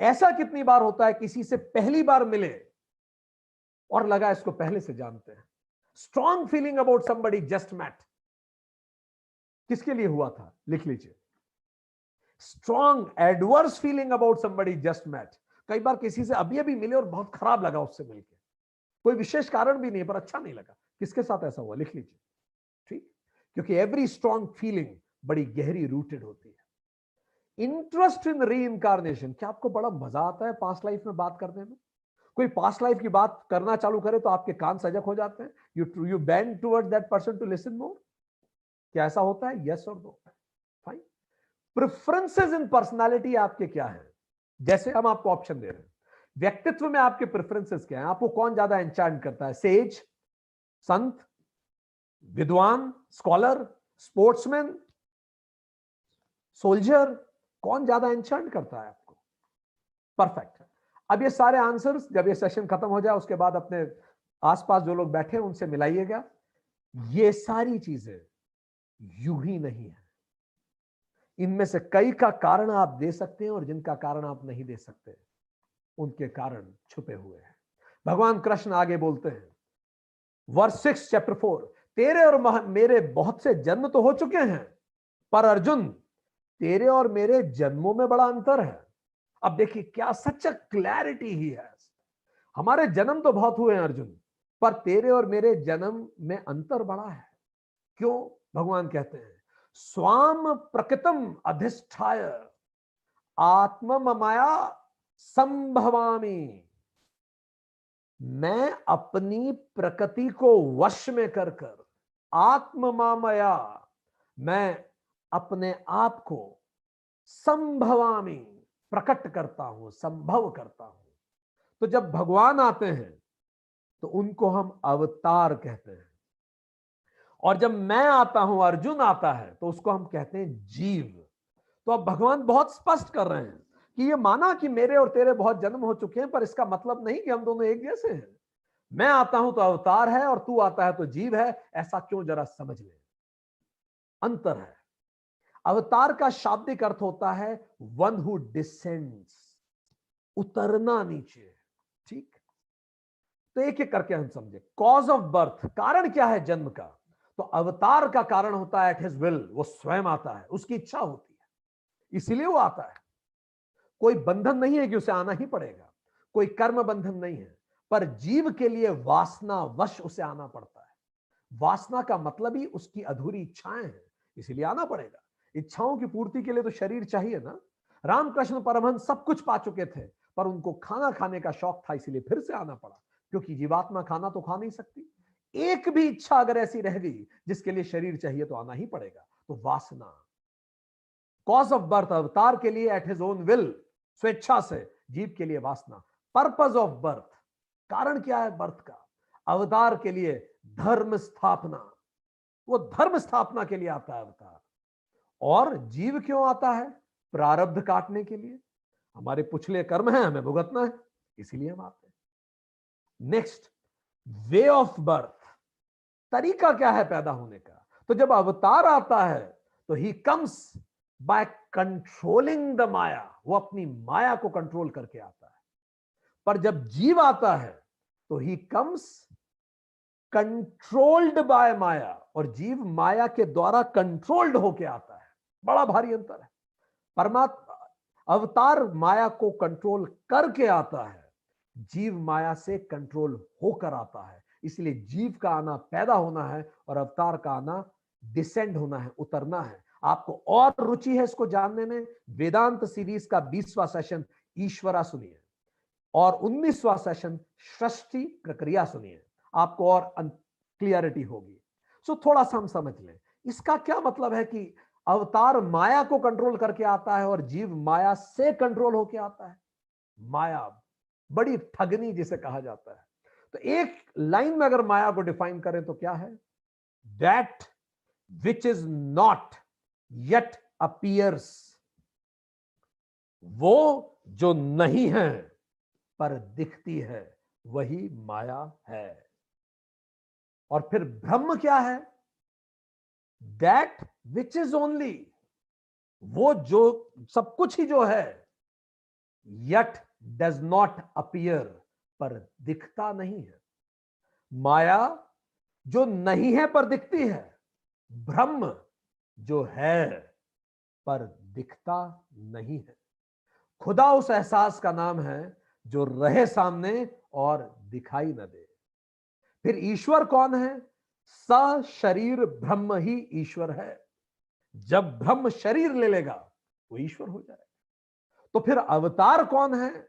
ऐसा कितनी बार होता है किसी से पहली बार मिले और लगा इसको पहले से जानते हैं? Strong feeling about somebody just met, किसके लिए हुआ था, लिख लीजिए। Strong adverse feeling about somebody just met, कई बार किसी से अभी अभी मिले और बहुत खराब लगा उससे मिलकर, कोई विशेष कारण भी नहीं पर अच्छा नहीं लगा, किसके साथ ऐसा हुआ, लिख लीजिए, ठीक। क्योंकि एवरी स्ट्रॉन्ग फीलिंग बड़ी गहरी रूटेड होती है। इंटरेस्ट इन री इनकारनेशन, क्या आपको बड़ा मजा आता है पास्ट लाइफ में बात करने में? कोई पास्ट लाइफ की बात करना चालू करे तो आपके कान सजग हो जाते हैं, you bend towards that person to listen more. क्या ऐसा होता है? यस और no. Fine. Preferences in personality आपके क्या है? जैसे हम आपको ऑप्शन दे रहे हैं, व्यक्तित्व में आपके प्रेफरेंसेस क्या है? आपको कौन ज्यादा एंचांट करता है? सेज, संत, विद्वान, स्कॉलर, स्पोर्ट्समैन, सोल्जर, कौन ज्यादा एंचांट करता है आपको? परफेक्ट। अब ये सारे आंसर्स जब ये सेशन खत्म हो जाए उसके बाद अपने आसपास जो लोग बैठे हैं उनसे मिलाइएगा। ये सारी चीजें यूं ही नहीं है, इनमें से कई का कारण आप दे सकते हैं और जिनका कारण आप नहीं दे सकते उनके कारण छुपे हुए हैं। भगवान कृष्ण आगे बोलते हैं, वर्स 6 चैप्टर 4, तेरे और मेरे बहुत से जन्म तो हो चुके हैं, पर अर्जुन तेरे और मेरे जन्मों में बड़ा अंतर है। अब देखिए क्या सच क्लैरिटी ही है। हमारे जन्म तो बहुत हुए हैं अर्जुन, पर तेरे और मेरे जन्म में अंतर बड़ा है। क्यों? भगवान कहते हैं, स्वाम प्रकृतम अधिष्ठाय आत्ममया संभवामि, मैं अपनी प्रकृति को वश में कर कर आत्ममामया, मैं अपने आप को संभवामि, प्रकट करता हूं, संभव करता हूं। तो जब भगवान आते हैं तो उनको हम अवतार कहते हैं, और जब मैं आता हूं, अर्जुन आता है, तो उसको हम कहते हैं जीव। तो अब भगवान बहुत स्पष्ट कर रहे हैं कि ये माना कि मेरे और तेरे बहुत जन्म हो चुके हैं, पर इसका मतलब नहीं कि हम दोनों एक जैसे हैं। मैं आता हूं तो अवतार है और तू आता है तो जीव है, ऐसा क्यों? जरा समझ ले, अंतर है। अवतार का शाब्दिक अर्थ होता है वन हु डिसेंड्स, उतरना नीचे। ठीक, तो एक एक करके हम समझे। कॉज ऑफ बर्थ, कारण क्या है जन्म का? तो अवतार का कारण होता है एट हिज विल, वो स्वयं आता है, उसकी इच्छा होती है, इसीलिए वो आता है। कोई बंधन नहीं है कि उसे आना ही पड़ेगा, कोई कर्म बंधन नहीं है, पर जीव के लिए वासना वश उसे आना पड़ता है। वासना का मतलब ही उसकी अधूरी इच्छाएं हैं, इसीलिए आना पड़ेगा। इच्छाओं की पूर्ति के लिए तो शरीर चाहिए ना। रामकृष्ण परमहंस सब कुछ पा चुके थे, पर उनको खाना खाने का शौक था, इसीलिए फिर से आना पड़ा, क्योंकि जीवात्मा खाना तो खा नहीं सकती। एक भी इच्छा अगर ऐसी रह गई जिसके लिए शरीर चाहिए तो आना ही पड़ेगा। तो वासना, कॉज ऑफ बर्थ, अवतार के लिए एट हिज ओन विल, स्वेच्छा से। जीव के लिए वासना। पर्पज ऑफ बर्थ, कारण क्या है बर्थ का? अवतार के लिए धर्म स्थापना, वो धर्म स्थापना के लिए आता है अवतार। और जीव क्यों आता है? प्रारब्ध काटने के लिए। हमारे पिछले कर्म हैं, हमें भुगतना है, इसीलिए हम आते हैं। नेक्स्ट, वे ऑफ बर्थ, तरीका क्या है पैदा होने का? तो जब अवतार आता है तो ही comes by controlling the maya, वो अपनी माया को कंट्रोल करके आता है। पर जब जीव आता है तो ही कम्स कंट्रोल्ड बाय माया, और जीव माया के द्वारा कंट्रोल्ड होके आता है। बड़ा भारी अंतर है। परमात्मा अवतार माया को कंट्रोल करके आता है, जीव माया से कंट्रोल होकर आता है। इसलिए जीव का आना पैदा होना है और अवतार का आना डिसेंड होना है, उतरना है। आपको और रुचि है इसको जानने में, वेदांत सीरीज का 20वां सेशन ईश्वरा सुनिए और 19वां सेशन सृष्टि प्रक्रिया सुनिए, आपको और क्लियरिटी होगी। सो थोड़ा सा हम समझ लें इसका क्या मतलब है कि अवतार माया को कंट्रोल करके आता है और जीव माया से कंट्रोल होके आता है। माया बड़ी ठगनी जिसे कहा जाता है। तो एक लाइन में अगर माया को डिफाइन करें तो क्या है? That which is not yet appears, वो जो नहीं है पर दिखती है, वही माया है। और फिर ब्रह्म क्या है? दैट विच इज ओनली, वो जो सब कुछ ही जो है, यट डज नॉट अपीयर, पर दिखता नहीं है। माया जो नहीं है पर दिखती है, ब्रह्म जो है पर दिखता नहीं है। खुदा उस एहसास का नाम है जो रहे सामने और दिखाई न दे। फिर ईश्वर कौन है? स शरीर ब्रह्म ही ईश्वर है। जब ब्रह्म शरीर ले लेगा वो ईश्वर हो जाएगा। तो फिर अवतार कौन है?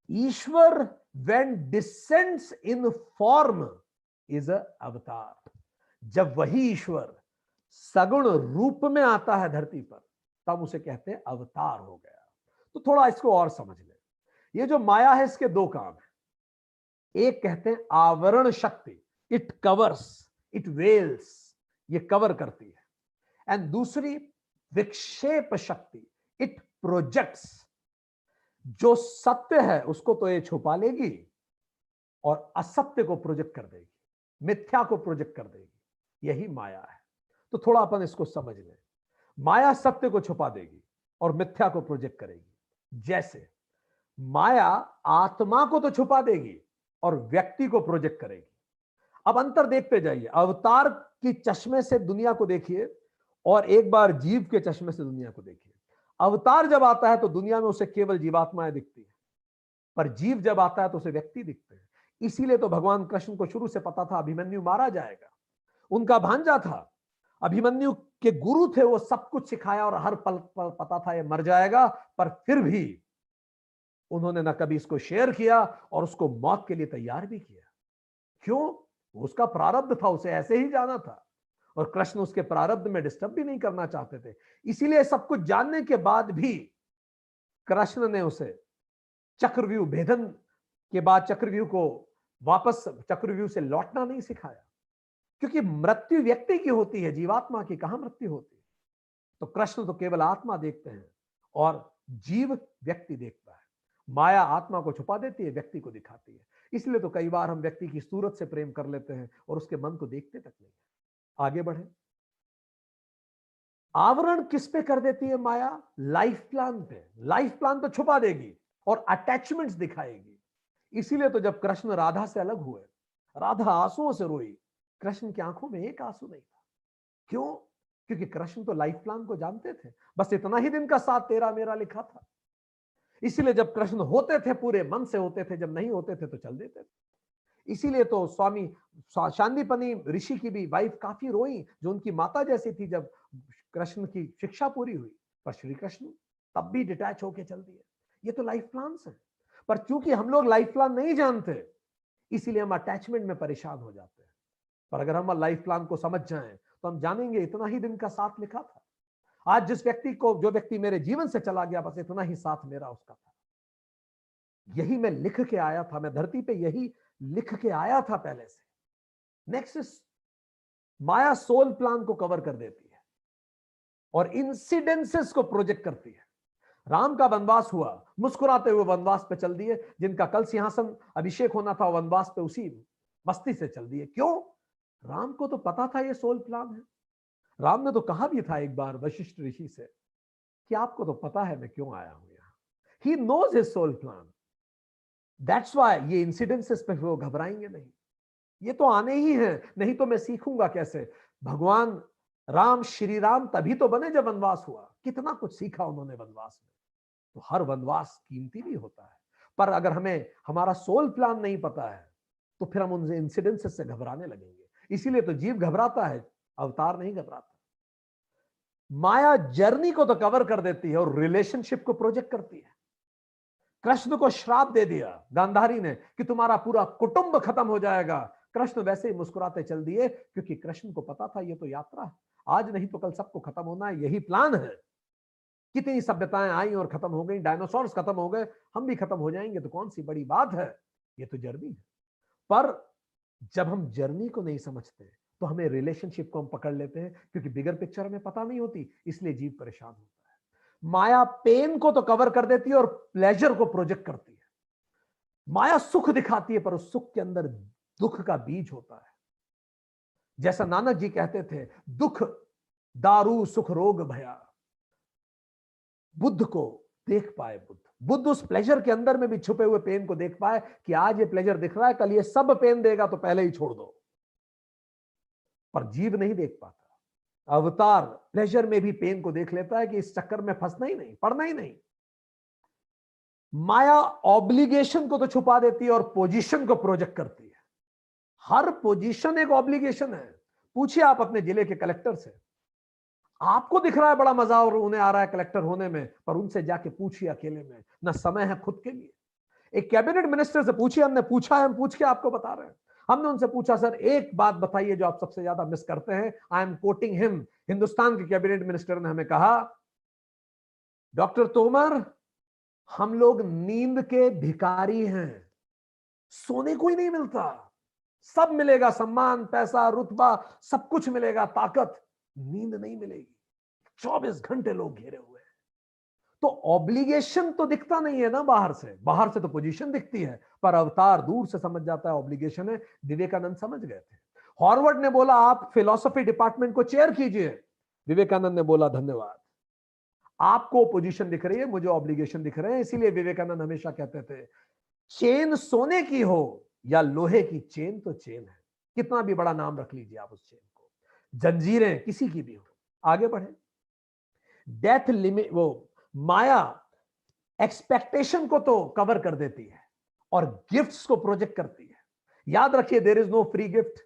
ईश्वर when descends in form is a अवतार। जब वही ईश्वर सगुण रूप में आता है धरती पर, तब उसे कहते हैं अवतार हो गया। तो थोड़ा इसको और समझ ले। ये जो माया है इसके दो काम है। एक कहते हैं आवरण शक्ति, इट कवर्स, इट वेल्स, ये कवर करती है। एंड दूसरी विक्षेप शक्ति, इट प्रोजेक्ट्स। जो सत्य है उसको तो ये छुपा लेगी और असत्य को प्रोजेक्ट कर देगी, मिथ्या को प्रोजेक्ट कर देगी। यही माया है। तो थोड़ा अपन इसको समझ लें। माया सत्य को छुपा देगी और मिथ्या को प्रोजेक्ट करेगी। जैसे माया आत्मा को तो छुपा देगी और व्यक्ति को प्रोजेक्ट करेगी। अब अंतर देखते जाइए। अवतार की चश्मे से दुनिया को देखिए और एक बार जीव के चश्मे से दुनिया को देखिए। अवतार जब आता है तो दुनिया में उसे केवल जीवात्माएं दिखती है, पर जीव जब आता है तो उसे व्यक्ति दिखते हैं। इसीलिए तो भगवान कृष्ण को शुरू से पता था अभिमन्यु मारा जाएगा। उनका भांजा था, अभिमन्यु के गुरु थे, वो सब कुछ सिखाया और हर पल पता था ये मर जाएगा, पर फिर भी उन्होंने ना कभी इसको शेयर किया और उसको मौत के लिए तैयार भी किया। क्यों? उसका प्रारब्ध था, उसे ऐसे ही जाना था और कृष्ण उसके प्रारब्ध में डिस्टर्ब भी नहीं करना चाहते थे। इसीलिए सब कुछ जानने के बाद भी कृष्ण ने उसे चक्रव्यूह भेदन के बाद चक्रव्यूह को वापस चक्रव्यूह से लौटना नहीं सिखाया, क्योंकि मृत्यु व्यक्ति की होती है, जीवात्मा की कहां मृत्यु होती है। तो कृष्ण तो केवल आत्मा देखते हैं और जीव व्यक्ति देखता है। माया आत्मा को छुपा देती है, व्यक्ति को दिखाती है। इसलिए तो कई बार हम व्यक्ति की सूरत से प्रेम कर लेते हैं और उसके मन को देखते तक नहीं। आगे बढ़े। आवरण किस पे कर देती है माया? लाइफ प्लान पे। लाइफ प्लान तो छुपा देगी और अटैचमेंट्स दिखाएगी। इसीलिए तो जब कृष्ण राधा से अलग हुए, राधा आंसुओं से रोई, कृष्ण की आंखों में एक आंसू नहीं था। क्यों? क्योंकि कृष्ण तो लाइफ प्लान को जानते थे। बस इतना ही दिन का साथ तेरा मेरा लिखा था। इसीलिए जब कृष्ण होते थे पूरे मन से होते थे, जब नहीं होते थे तो चल देते थे। इसीलिए तो स्वामी शांदीपनी ऋषि की भी वाइफ काफी रोई, जो उनकी माता जैसी थी, जब कृष्ण की शिक्षा पूरी हुई। पर श्री कृष्ण तब भी डिटैच होके चल दिए। ये तो लाइफ प्लान है। पर चूंकि हम लोग लाइफ प्लान नहीं जानते, इसीलिए हम अटैचमेंट में परेशान हो जाते हैं। पर अगर हम लाइफ प्लान को समझ जाएं तो हम जानेंगे इतना ही दिन का साथ लिखा था। आज जिस व्यक्ति को, जो व्यक्ति मेरे जीवन से चला गया, बस इतना ही साथ मेरा उसका था। यही मैं लिख के आया था, मैं धरती पे यही लिख के आया था पहले से। नेक्स्ट, माया सोल प्लान को कवर कर देती है और इंसिडेंसेस को प्रोजेक्ट करती है। राम का वनवास हुआ, मुस्कुराते हुए वनवास पे चल दिए। जिनका कल सिंहासन अभिषेक होना था वनवास पे उसी मस्ती से चल दिए। क्यों? राम को तो पता था ये सोल प्लान है। राम ने तो कहा भी था एक बार वशिष्ठ ऋषि से कि आपको तो पता है मैं क्यों आया हूं यहां। He knows his soul plan. That's why ये इंसिडेंसेस पे वो घबराएंगे नहीं। ये तो आने ही हैं, नहीं तो मैं सीखूंगा कैसे? भगवान राम, श्री राम तभी तो बने जब वनवास हुआ। कितना कुछ सीखा उन्होंने वनवास में। तो हर वनवास कीमती भी होता है। पर अगर हमें हमारा सोल प्लान नहीं पता है तो फिर हम उन इंसिडेंसेस से घबराने लगेंगे। इसीलिए तो जीव घबराता है, अवतार नहीं घबराता। माया जर्नी को तो कवर कर देती है और रिलेशनशिप को प्रोजेक्ट करती है। कृष्ण को श्राप दे दिया गांधारी ने कि तुम्हारा पूरा कुटुंब खत्म हो जाएगा। कृष्ण वैसे ही मुस्कुराते चल दिए, क्योंकि कृष्ण को पता था ये तो यात्रा है, आज नहीं तो कल सबको खत्म होना है, यही प्लान है। कितनी सभ्यताएं आई और खत्म हो गई, डायनासोर्स खत्म हो गए, हम भी खत्म हो जाएंगे तो कौन सी बड़ी बात है। ये तो जर्नी है। पर जब हम जर्नी को नहीं समझते तो हमें रिलेशनशिप को हम पकड़ लेते हैं, क्योंकि बिगर पिक्चर हमें पता नहीं होती, इसलिए जीव परेशान होता है। माया पेन को तो कवर कर देती है और प्लेजर को प्रोजेक्ट करती है। माया सुख दिखाती है, पर उस सुख के अंदर दुख का बीज होता है। जैसा नानक जी कहते थे, दुख दारू सुख रोग भया, बुद्ध को देख पाए बुद्ध उस प्लेजर के अंदर में भी छुपे हुए पेन को देख पाए कि आज ये प्लेजर दिख रहा है, कल ये सब पेन देगा तो पहले ही छोड़ दो। पर जीव नहीं देख पाता। अवतार प्लेजर में भी पेन को देख लेता है कि इस चक्कर में फंसना ही नहीं, पड़ना ही नहीं। माया ऑब्लिगेशन को तो छुपा देती है और पोजीशन को प्रोजेक्ट करती है। हर पोजीशन एक ऑब्लिगेशन है। पूछिए आप अपने जिले के कलेक्टर से, आपको दिख रहा है बड़ा मजा और उन्हें आ रहा है कलेक्टर होने में, पर उनसे जाके पूछिए अकेले में, ना समय है खुद के लिए। एक कैबिनेट मिनिस्टर से पूछिए, हमने पूछा है, हम पूछ के आपको बता रहे हैं। हमने उनसे पूछा, सर एक बात बताइए जो आप सबसे ज्यादा मिस करते हैं। I am quoting him. Hindustan के कैबिनेट मिनिस्टर ने हमें कहा, डॉक्टर तोमर, हम लोग नींद के भिखारी हैं, सोने को ही नहीं मिलता। सब मिलेगा, सम्मान, पैसा, रुतबा, सब कुछ मिलेगा, ताकत, नींद नहीं मिलेगी। 24 घंटे लोग घेरे हुए हैं। तो ऑब्लिगेशन तो दिखता नहीं है ना बाहर से तो पोजीशन दिखती है, पर अवतार दूर से समझ जाता है ऑब्लिगेशन है। विवेकानंद समझ गए थे। हॉर्वर्ड ने बोला आप फिलॉसफी डिपार्टमेंट को चेयर कीजिए, विवेकानंद ने बोला धन्यवाद। आपको पोजीशन दिख रही है, मुझे ऑब्लिगेशन दिख रहे हैं। इसीलिए विवेकानंद हमेशा कहते थे, चेन सोने की हो या लोहे की, चेन तो चेन है। कितना भी बड़ा नाम रख लीजिए आप उस चेन को, जंजीरें किसी की भी हो। आगे बढ़े। डेथ लिमिट, वो माया एक्सपेक्टेशन को तो कवर कर देती है और गिफ्ट्स को प्रोजेक्ट करती है। याद रखिए, there is no free gift.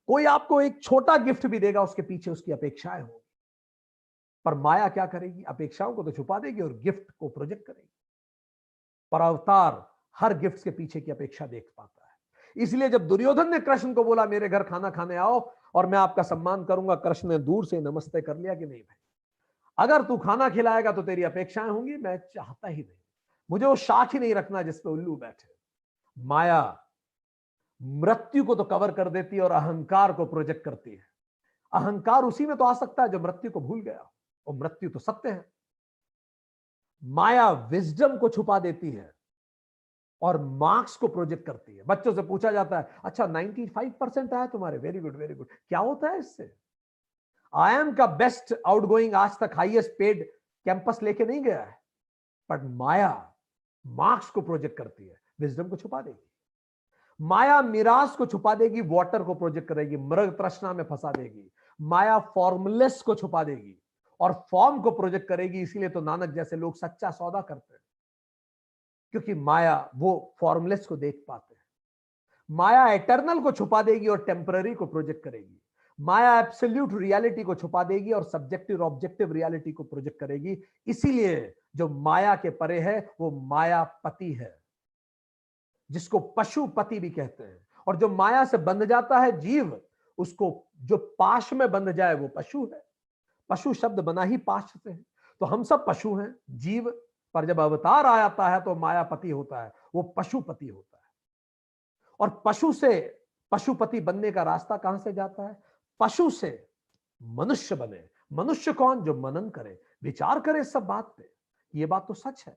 कोई आपको एक छोटा गिफ्ट भी देगा, उसके पीछे उसकी अपेक्षाएं होंगी। पर माया क्या करेगी? अपेक्षाओं को तो छुपा देगी और गिफ्ट को प्रोजेक्ट करेगी। पर अवतार हर गिफ्ट के पीछे की अपेक्षा देख पाता है। इसलिए जब दुर्योधन ने कृष्ण को बोला मेरे घर खाना खाने आओ और मैं आपका सम्मान करूंगा, कृष्ण ने दूर से नमस्ते कर लिया कि नहीं भाई, अगर तू खाना खिलाएगा तो तेरी अपेक्षाएं होंगी, मैं चाहता ही नहीं, मुझे वो शाख ही नहीं रखना जिस पे उल्लू बैठे। माया मृत्यु को तो कवर कर देती है और अहंकार को प्रोजेक्ट करती है। अहंकार उसी में तो आ सकता है जो मृत्यु को भूल गया, और मृत्यु तो सत्य है। माया विजडम को छुपा देती है और मार्क्स को प्रोजेक्ट करती है। बच्चों से पूछा जाता है, अच्छा 95% आया तुम्हारे, वेरी गुड वेरी गुड, क्या होता है इससे? आईएम का बेस्ट आउटगोइंग आज तक हाईएस्ट पेड कैंपस लेके नहीं गया है। बट माया मार्क्स को प्रोजेक्ट करती है, विजडम को छुपा देगी। माया मिराज को छुपा देगी, वाटर को प्रोजेक्ट करेगी, मृग तृष्णा में फंसा देगी। माया फॉर्मलेस को छुपा देगी और फॉर्म को प्रोजेक्ट करेगी। इसीलिए तो नानक जैसे लोग सच्चा सौदा करते हैं, क्योंकि माया वो फॉर्मलेस को देख पाते हैं। माया एटर्नल को छुपा देगी और टेम्पररी को प्रोजेक्ट करेगी। माया एब्सोल्यूट रियलिटी को छुपा देगी और सब्जेक्टिव ऑब्जेक्टिव रियलिटी को प्रोजेक्ट करेगी। इसीलिए जो माया के परे है वो मायापति है, जिसको पशुपति भी कहते हैं। और जो माया से बंध जाता है जीव, उसको जो पाश में बंध जाए वो पशु है। पशु शब्द बना ही पाश से है। तो हम सब पशु हैं, जीव, पर जब अवतार आ जाता है तो मायापति होता है, वो पशुपति होता है। और पशु से पशुपति बनने का रास्ता कहां से जाता है? पशु से मनुष्य बने। मनुष्य कौन? जो मनन करे, विचार करे इस सब बात पे। ये बात तो सच है।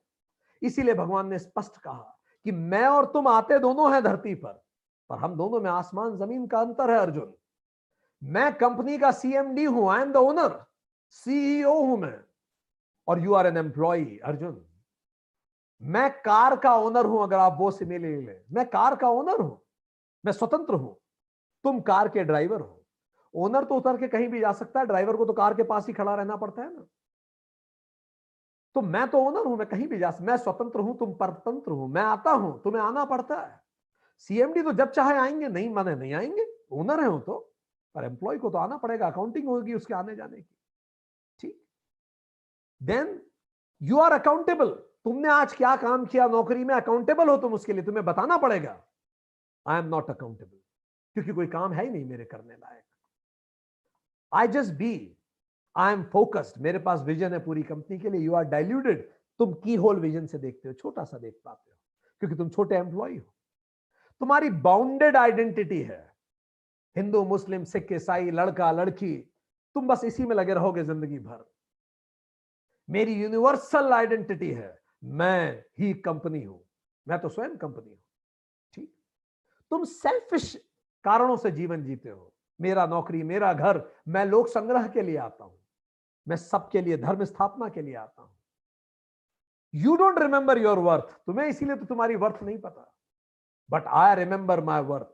इसीलिए भगवान ने स्पष्ट कहा कि मैं और तुम आते दोनों हैं धरती पर हम दोनों में आसमान जमीन का अंतर है अर्जुन। मैं कंपनी का सीएमडी हूं, I am the owner, CEO हूं मैं, और you are an employee Arjun. मैं कार का ओनर हूं, अगर आप वो से मिले ले, मैं कार का ओनर हूं, मैं स्वतंत्र हूं। तुम कार के ड्राइवर हो। ओनर तो उतर के कहीं भी जा सकता है, ड्राइवर को तो कार के पास ही खड़ा रहना पड़ता है ना। तो मैं तो ओनर हूं, मैं कहीं भी मैं स्वतंत्र हूं, तुम परतंत्र हो। मैं आता हूं, तुम्हें आना पड़ता है। सीएमडी तो जब चाहे आएंगे, नहीं माने नहीं आएंगे, ओनर है वो तो। पर एम्प्लॉय को तो आना पड़ेगा, अकाउंटिंग होगी उसके आने जाने की। ठीक, देन यू आर अकाउंटेबल। तुमने आज क्या काम किया नौकरी में, अकाउंटेबल हो तुम उसके लिए, तुम्हें बताना पड़ेगा। आई एम नॉट अकाउंटेबल, क्योंकि कोई काम है ही नहीं मेरे करने लायक। I just be, I am focused, मेरे पास विजन है पूरी कंपनी के लिए। यू आर डाइल्यूटेड, तुम की होल विजन से देखते हो, छोटा सा देख पाते हो, क्योंकि तुम छोटे एम्प्लॉय हो। तुम्हारी बाउंडेड आइडेंटिटी है, हिंदू मुस्लिम सिख ईसाई लड़का लड़की, तुम बस इसी में लगे रहोगे जिंदगी भर। मेरी यूनिवर्सल आइडेंटिटी है, मैं ही कंपनी हूं, मैं तो स्वयं कंपनी हूं। ठीक, तुम सेल्फिश कारणों से जीवन जीते हो, मेरा नौकरी, मेरा घर, मैं लोक संग्रह के लिए आता हूं, मैं सबके लिए धर्म स्थापना के लिए आता हूं। You don't remember your worth, तुम्हें इसीलिए तो तुम्हारी वर्थ नहीं पता। But I remember my worth,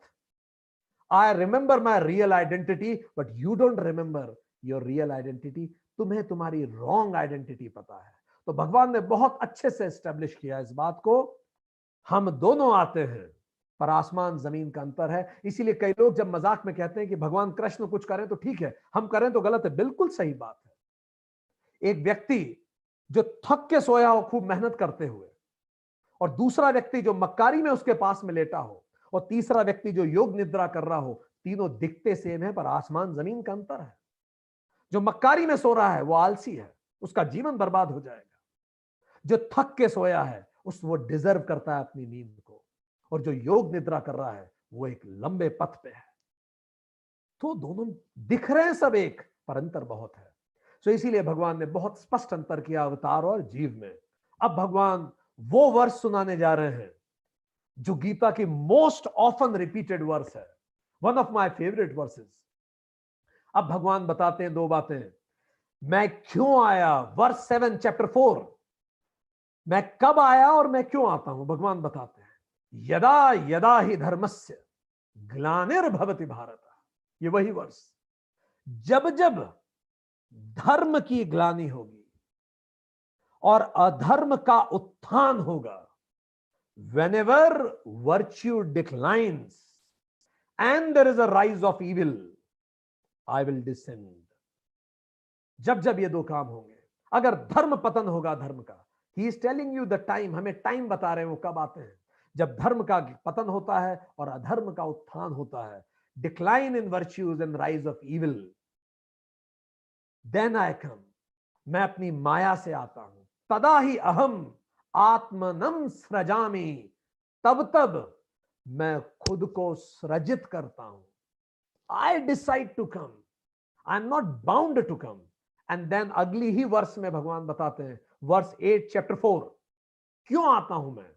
I remember my real identity, but you don't remember your real identity. तुम्हें तुम्हारी रॉन्ग आइडेंटिटी पता है। तो भगवान ने बहुत अच्छे से एस्टेब्लिश किया इस बात को, हम दोनों आते हैं पर आसमान जमीन का अंतर है। इसीलिए कई लोग जब मजाक में कहते हैं कि भगवान कृष्ण कुछ करें तो ठीक है, हम करें तो गलत है, बिल्कुल सही बात है। एक व्यक्ति जो थक के सोया हो खूब मेहनत करते हुए, और दूसरा व्यक्ति जो मक्कारी में उसके पास में लेटा हो, और तीसरा व्यक्ति जो योग निद्रा कर रहा हो, तीनों दिखते सेम है पर आसमान जमीन का अंतर है। जो मक्कारी में सो रहा है वो आलसी है, उसका जीवन बर्बाद हो जाएगा। जो थक के सोया है वो डिजर्व करता है अपनी नींद को, और जो योग निद्रा कर रहा है वो एक लंबे पथ पे है। तो दोनों दिख रहे हैं सब एक, पर अंतर बहुत है। तो इसीलिए भगवान ने बहुत स्पष्ट अंतर किया अवतार और जीव में। अब भगवान वो वर्ष सुनाने जा रहे हैं जो गीता की मोस्ट ऑफन रिपीटेड वर्स है, one of my favourite versus. अब भगवान बताते हैं दो बातें। मैं क्यों आया, वर्स 7 चैप्टर 4, मैं कब आया और मैं क्यों आता हूं, भगवान बताते हैं। यदा यदा ही धर्मस्य ग्लानिर्भवति भारत, ये वही वर्ष। जब जब धर्म की ग्लानि होगी और अधर्म का उत्थान होगा, whenever virtue declines and there is a rise of evil, I will descend. जब जब ये दो काम होंगे, अगर धर्म पतन होगा धर्म का, he is telling you the time, हमें टाइम बता रहे हैं वो कब आते हैं, जब धर्म का पतन होता है और अधर्म का उत्थान होता है, decline in virtues and rise of evil, then I come, मैं अपनी माया से आता हूं। तदा ही अहम आत्मनम सृजामि, तब तब मैं खुद को सृजित करता हूं। I decide to come, I am not bound to come. And then अगली ही वर्ष में भगवान बताते हैं, वर्ष 8 चैप्टर 4, क्यों आता हूं मैं,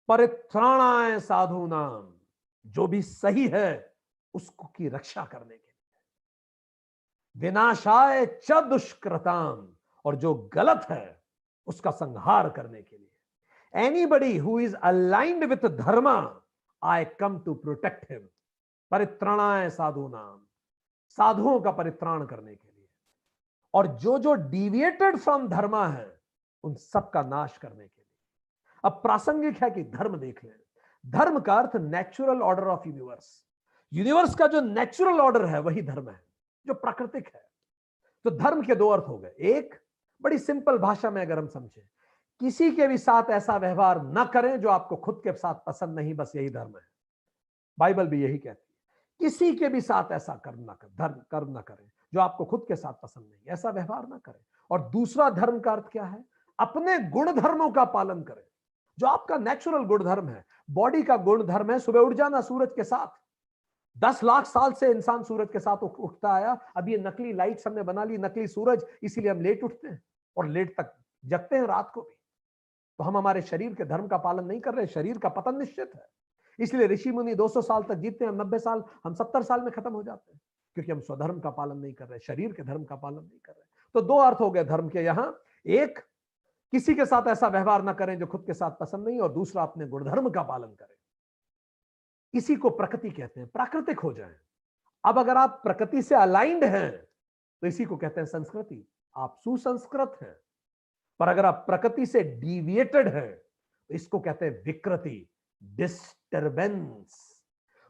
परित्राणाय साधूनाम, जो भी सही है उसको की रक्षा करने के लिए, विनाशाय च दुष्कृताम, और जो गलत है उसका संहार करने के लिए। Anybody who is aligned with dharma, I come to protect him. परित्राणाय साधूनाम, साधुओं का परित्राण करने के लिए, और जो जो डिविएटेड फ्रॉम धर्मा है उन सब का नाश करने के लिए। अब प्रासंगिक है कि धर्म देख लें। धर्म का अर्थ natural order of universe, universe का जो नेचुरल ऑर्डर है वही धर्म है, जो प्राकृतिक है। तो धर्म के दो अर्थ हो गए। एक, बड़ी सिंपल भाषा में अगर हम समझें, किसी के भी साथ ऐसा व्यवहार ना करें जो आपको खुद के साथ पसंद नहीं, बस यही धर्म है। बाइबल भी यही कहती है, किसी के भी साथ ऐसा कर्म ना करें जो आपको खुद के साथ पसंद नहीं, ऐसा व्यवहार ना करें। और दूसरा धर्म का अर्थ क्या है, अपने गुण धर्मों का पालन करें, जो आपका नेचुरल गुण धर्म है। बॉडी का गुण धर्म है सुबह उठ जाना सूरज के साथ। 10 लाख साल से इंसान सूरज के साथ उठता आया, अब ये नकली लाइट्स हमने बना ली, नकली सूरज, इसीलिए हम लेट उठते हैं और लेट तक जगते हैं रात को भी। तो हम हमारे शरीर के धर्म का पालन नहीं कर रहे, शरीर का पतन निश्चित है। इसलिए ऋषि मुनि 200 साल तक जीते हैं, हम 90 साल, हम 70 साल में खत्म हो जाते हैं, क्योंकि हम स्वधर्म का पालन नहीं कर रहे, शरीर के धर्म का पालन नहीं कर रहे। तो दो अर्थ हो गए धर्म के यहां, एक, किसी के साथ ऐसा व्यवहार ना करें जो खुद के साथ पसंद नहीं, और दूसरा, अपने गुणधर्म का पालन करें। इसी को प्रकृति कहते हैं, प्राकृतिक हो जाए। अब अगर आप प्रकृति से अलाइंड हैं तो इसी को कहते हैं संस्कृति, आप सुसंस्कृत हैं। पर अगर आप प्रकृति से डिविएटेड हैं तो इसको कहते हैं विकृति, डिस्टर्बेंस।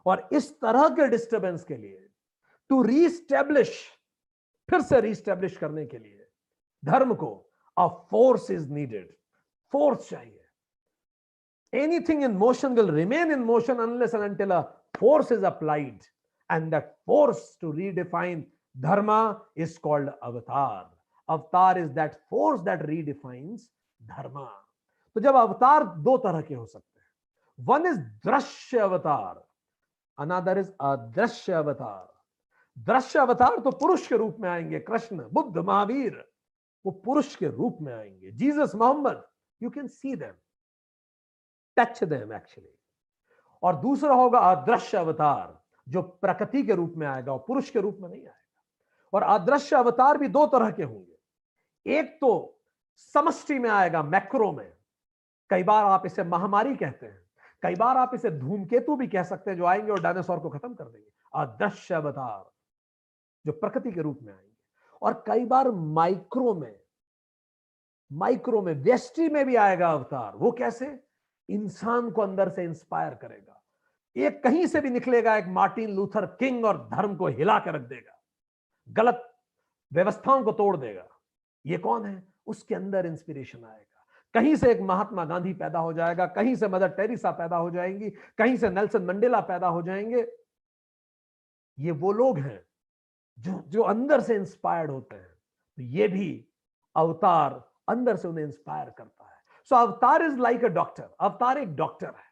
और इस तरह के डिस्टर्बेंस के लिए, टू रीस्टैब्लिश, फिर से रीस्टैब्लिश करने के लिए धर्म को, a force is needed, force चाहिए। Anything in motion will remain in motion unless and until a force is applied, and that force to redefine dharma is called avatar. Avatar is that force that redefines dharma. तो जब अवतार दो तरह के हो सकते हैं, one is दृश्य अवतार, another is अदृश्य अवतार। दृश्य अवतार तो पुरुष के रूप में आएंगे, कृष्ण, बुद्ध, महावीर, वो पुरुष के रूप में आएंगे, Jesus, Muhammad, you can see them, touch them actually. और दूसरा होगा अदृश्य अवतार, जो प्रकृति के रूप में आएगा और पुरुष के रूप में नहीं आएगा। और अदृश्य अवतार भी दो तरह के होंगे। एक तो समष्टि में आएगा, मैक्रो में, कई बार आप इसे महामारी कहते हैं, कई बार आप इसे धूमकेतु भी कह सकते हैं, जो आएंगे और डायनासोर को खत्म कर देंगे। अदृश्य अवतार जो प्रकृति के रूप में आएंगे। और कई बार माइक्रो में व्यष्टि में भी आएगा अवतार। वो कैसे? इंसान को अंदर से इंस्पायर करेगा, एक कहीं से भी निकलेगा एक मार्टिन लूथर किंग और धर्म को हिला के रख देगा, गलत व्यवस्थाओं को तोड़ देगा। ये कौन है? उसके अंदर इंस्पिरेशन आएगा। कहीं से एक महात्मा गांधी पैदा हो जाएगा, कहीं से मदर टेरेसा पैदा हो जाएंगी, कहीं से नेल्सन मंडेला पैदा हो जाएंगे। ये वो लोग हैं जो जो अंदर से इंस्पायर्ड होते हैं। तो ये भी अवतार अंदर से उन्हें इंस्पायर करता है। सो अवतार इज लाइक अ डॉक्टर। अवतार एक डॉक्टर है।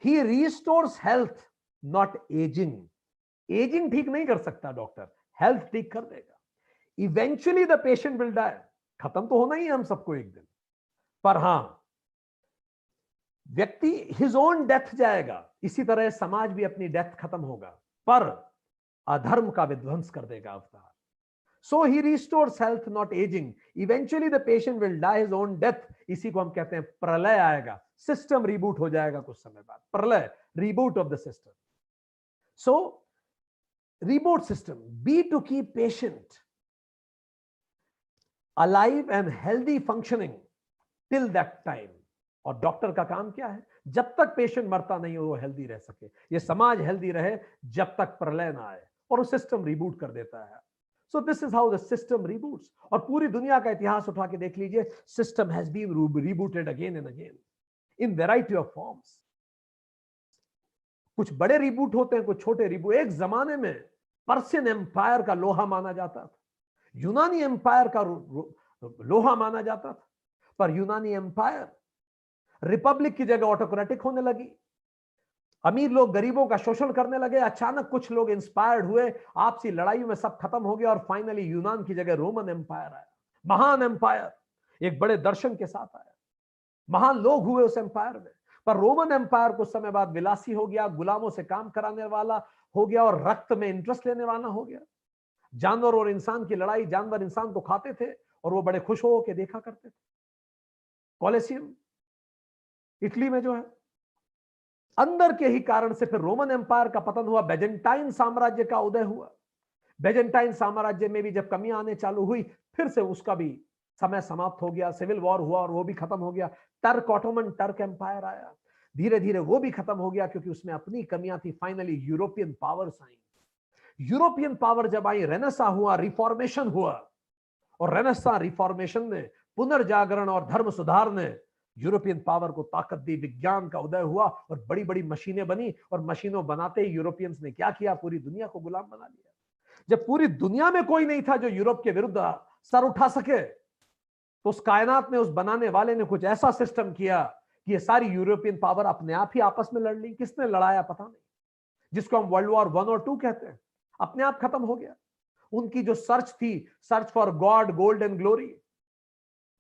He restores health, not aging. Aging ठीक नहीं कर सकता डॉक्टर, हेल्थ ठीक कर देगा। Eventually the patient will die. खत्म तो होना ही है हम सबको एक दिन, पर हां, व्यक्ति हिज ओन डेथ जाएगा। इसी तरह समाज भी अपनी डेथ खत्म होगा, पर अधर्म का विध्वंस कर देगा अवतार। So he restores health, not aging. Eventually the patient will die his own death. इसी को हम कहते हैं प्रलय आएगा, सिस्टम रिबूट हो जाएगा कुछ समय बाद। प्रलय, reboot of the system. So reboot system be to keep patient alive and healthy functioning till that time. और डॉक्टर का काम क्या है? जब तक पेशेंट मरता नहीं हो वो हेल्दी रह सके, ये समाज हेल्दी रहे जब तक प्रलय ना आए, और वो सिस्टम रिबूट कर देता है। So this is how the system reboots. और पूरी दुनिया का इतिहास उठा के देख लीजिए, system has been rebooted again and again in variety of forms. कुछ बड़े रिबूट होते हैं, कुछ छोटे रिबूट। एक जमाने में पर्शियन एम्पायर का लोहा माना जाता था, यूनानी एम्पायर का लोहा माना जाता था, पर यूनानी एम्पायर रिपब्लिक की जगह ऑटोक्रेटिक होने लगी। अमीर लोग गरीबों का शोषण करने लगे। अचानक कुछ लोग इंस्पायर्ड हुए, आपसी लड़ाई में सब खत्म हो गया, और फाइनली यूनान की जगह रोमन एम्पायर आया। महान एम्पायर, एक बड़े दर्शन के साथ आया। महान लोग हुए उस एम्पायर में। पर रोमन एम्पायर कुछ समय बाद विलासी हो गया, गुलामों से काम कराने वाला हो गया, और रक्त में इंटरेस्ट लेने वाला हो गया। जानवर और इंसान की लड़ाई, जानवर इंसान को खाते थे और वो बड़े खुश हो के देखा करते थे। कॉलेसियम इटली में जो है, अंदर के ही कारण से फिर रोमन एम्पायर का पतन हुआ, बेजेंटाइन साम्राज्य का उदय हुआ। बेजेंटाइन साम्राज्य में भी जब कमियां आने चालू हुई, फिर से उसका भी समय समाप्त हो गया, सिविल वॉर हुआ और वो भी खत्म हो गया। टर्क, ऑटोमन टर्क एम्पायर आया, धीरे धीरे वो भी खत्म हो गया क्योंकि उसमें अपनी कमियां थी। फाइनली यूरोपियन पावर्स आई। यूरोपियन पावर जब आई, रेनेसा हुआ, रिफॉर्मेशन हुआ, और रेनेसा रिफॉर्मेशन ने, पुनर्जागरण और धर्म सुधार ने यूरोपियन पावर को ताकत दी। विज्ञान का उदय हुआ और बड़ी बड़ी मशीनें बनी, और मशीनों बनाते ही यूरोपियंस ने क्या किया? पूरी दुनिया को गुलाम बना लिया। जब पूरी दुनिया में कोई नहीं था जो यूरोप के विरुद्ध सर उठा सके, तो उस कायनात में उस बनाने वाले ने कुछ ऐसा सिस्टम किया कि ये सारी यूरोपियन पावर अपने आप ही आपस में लड़ ली। किसने लड़ाया पता नहीं, जिसको हम वर्ल्ड वॉर 1 और 2 कहते हैं, अपने आप खत्म हो गया। उनकी जो सर्च थी, search for God, gold and glory,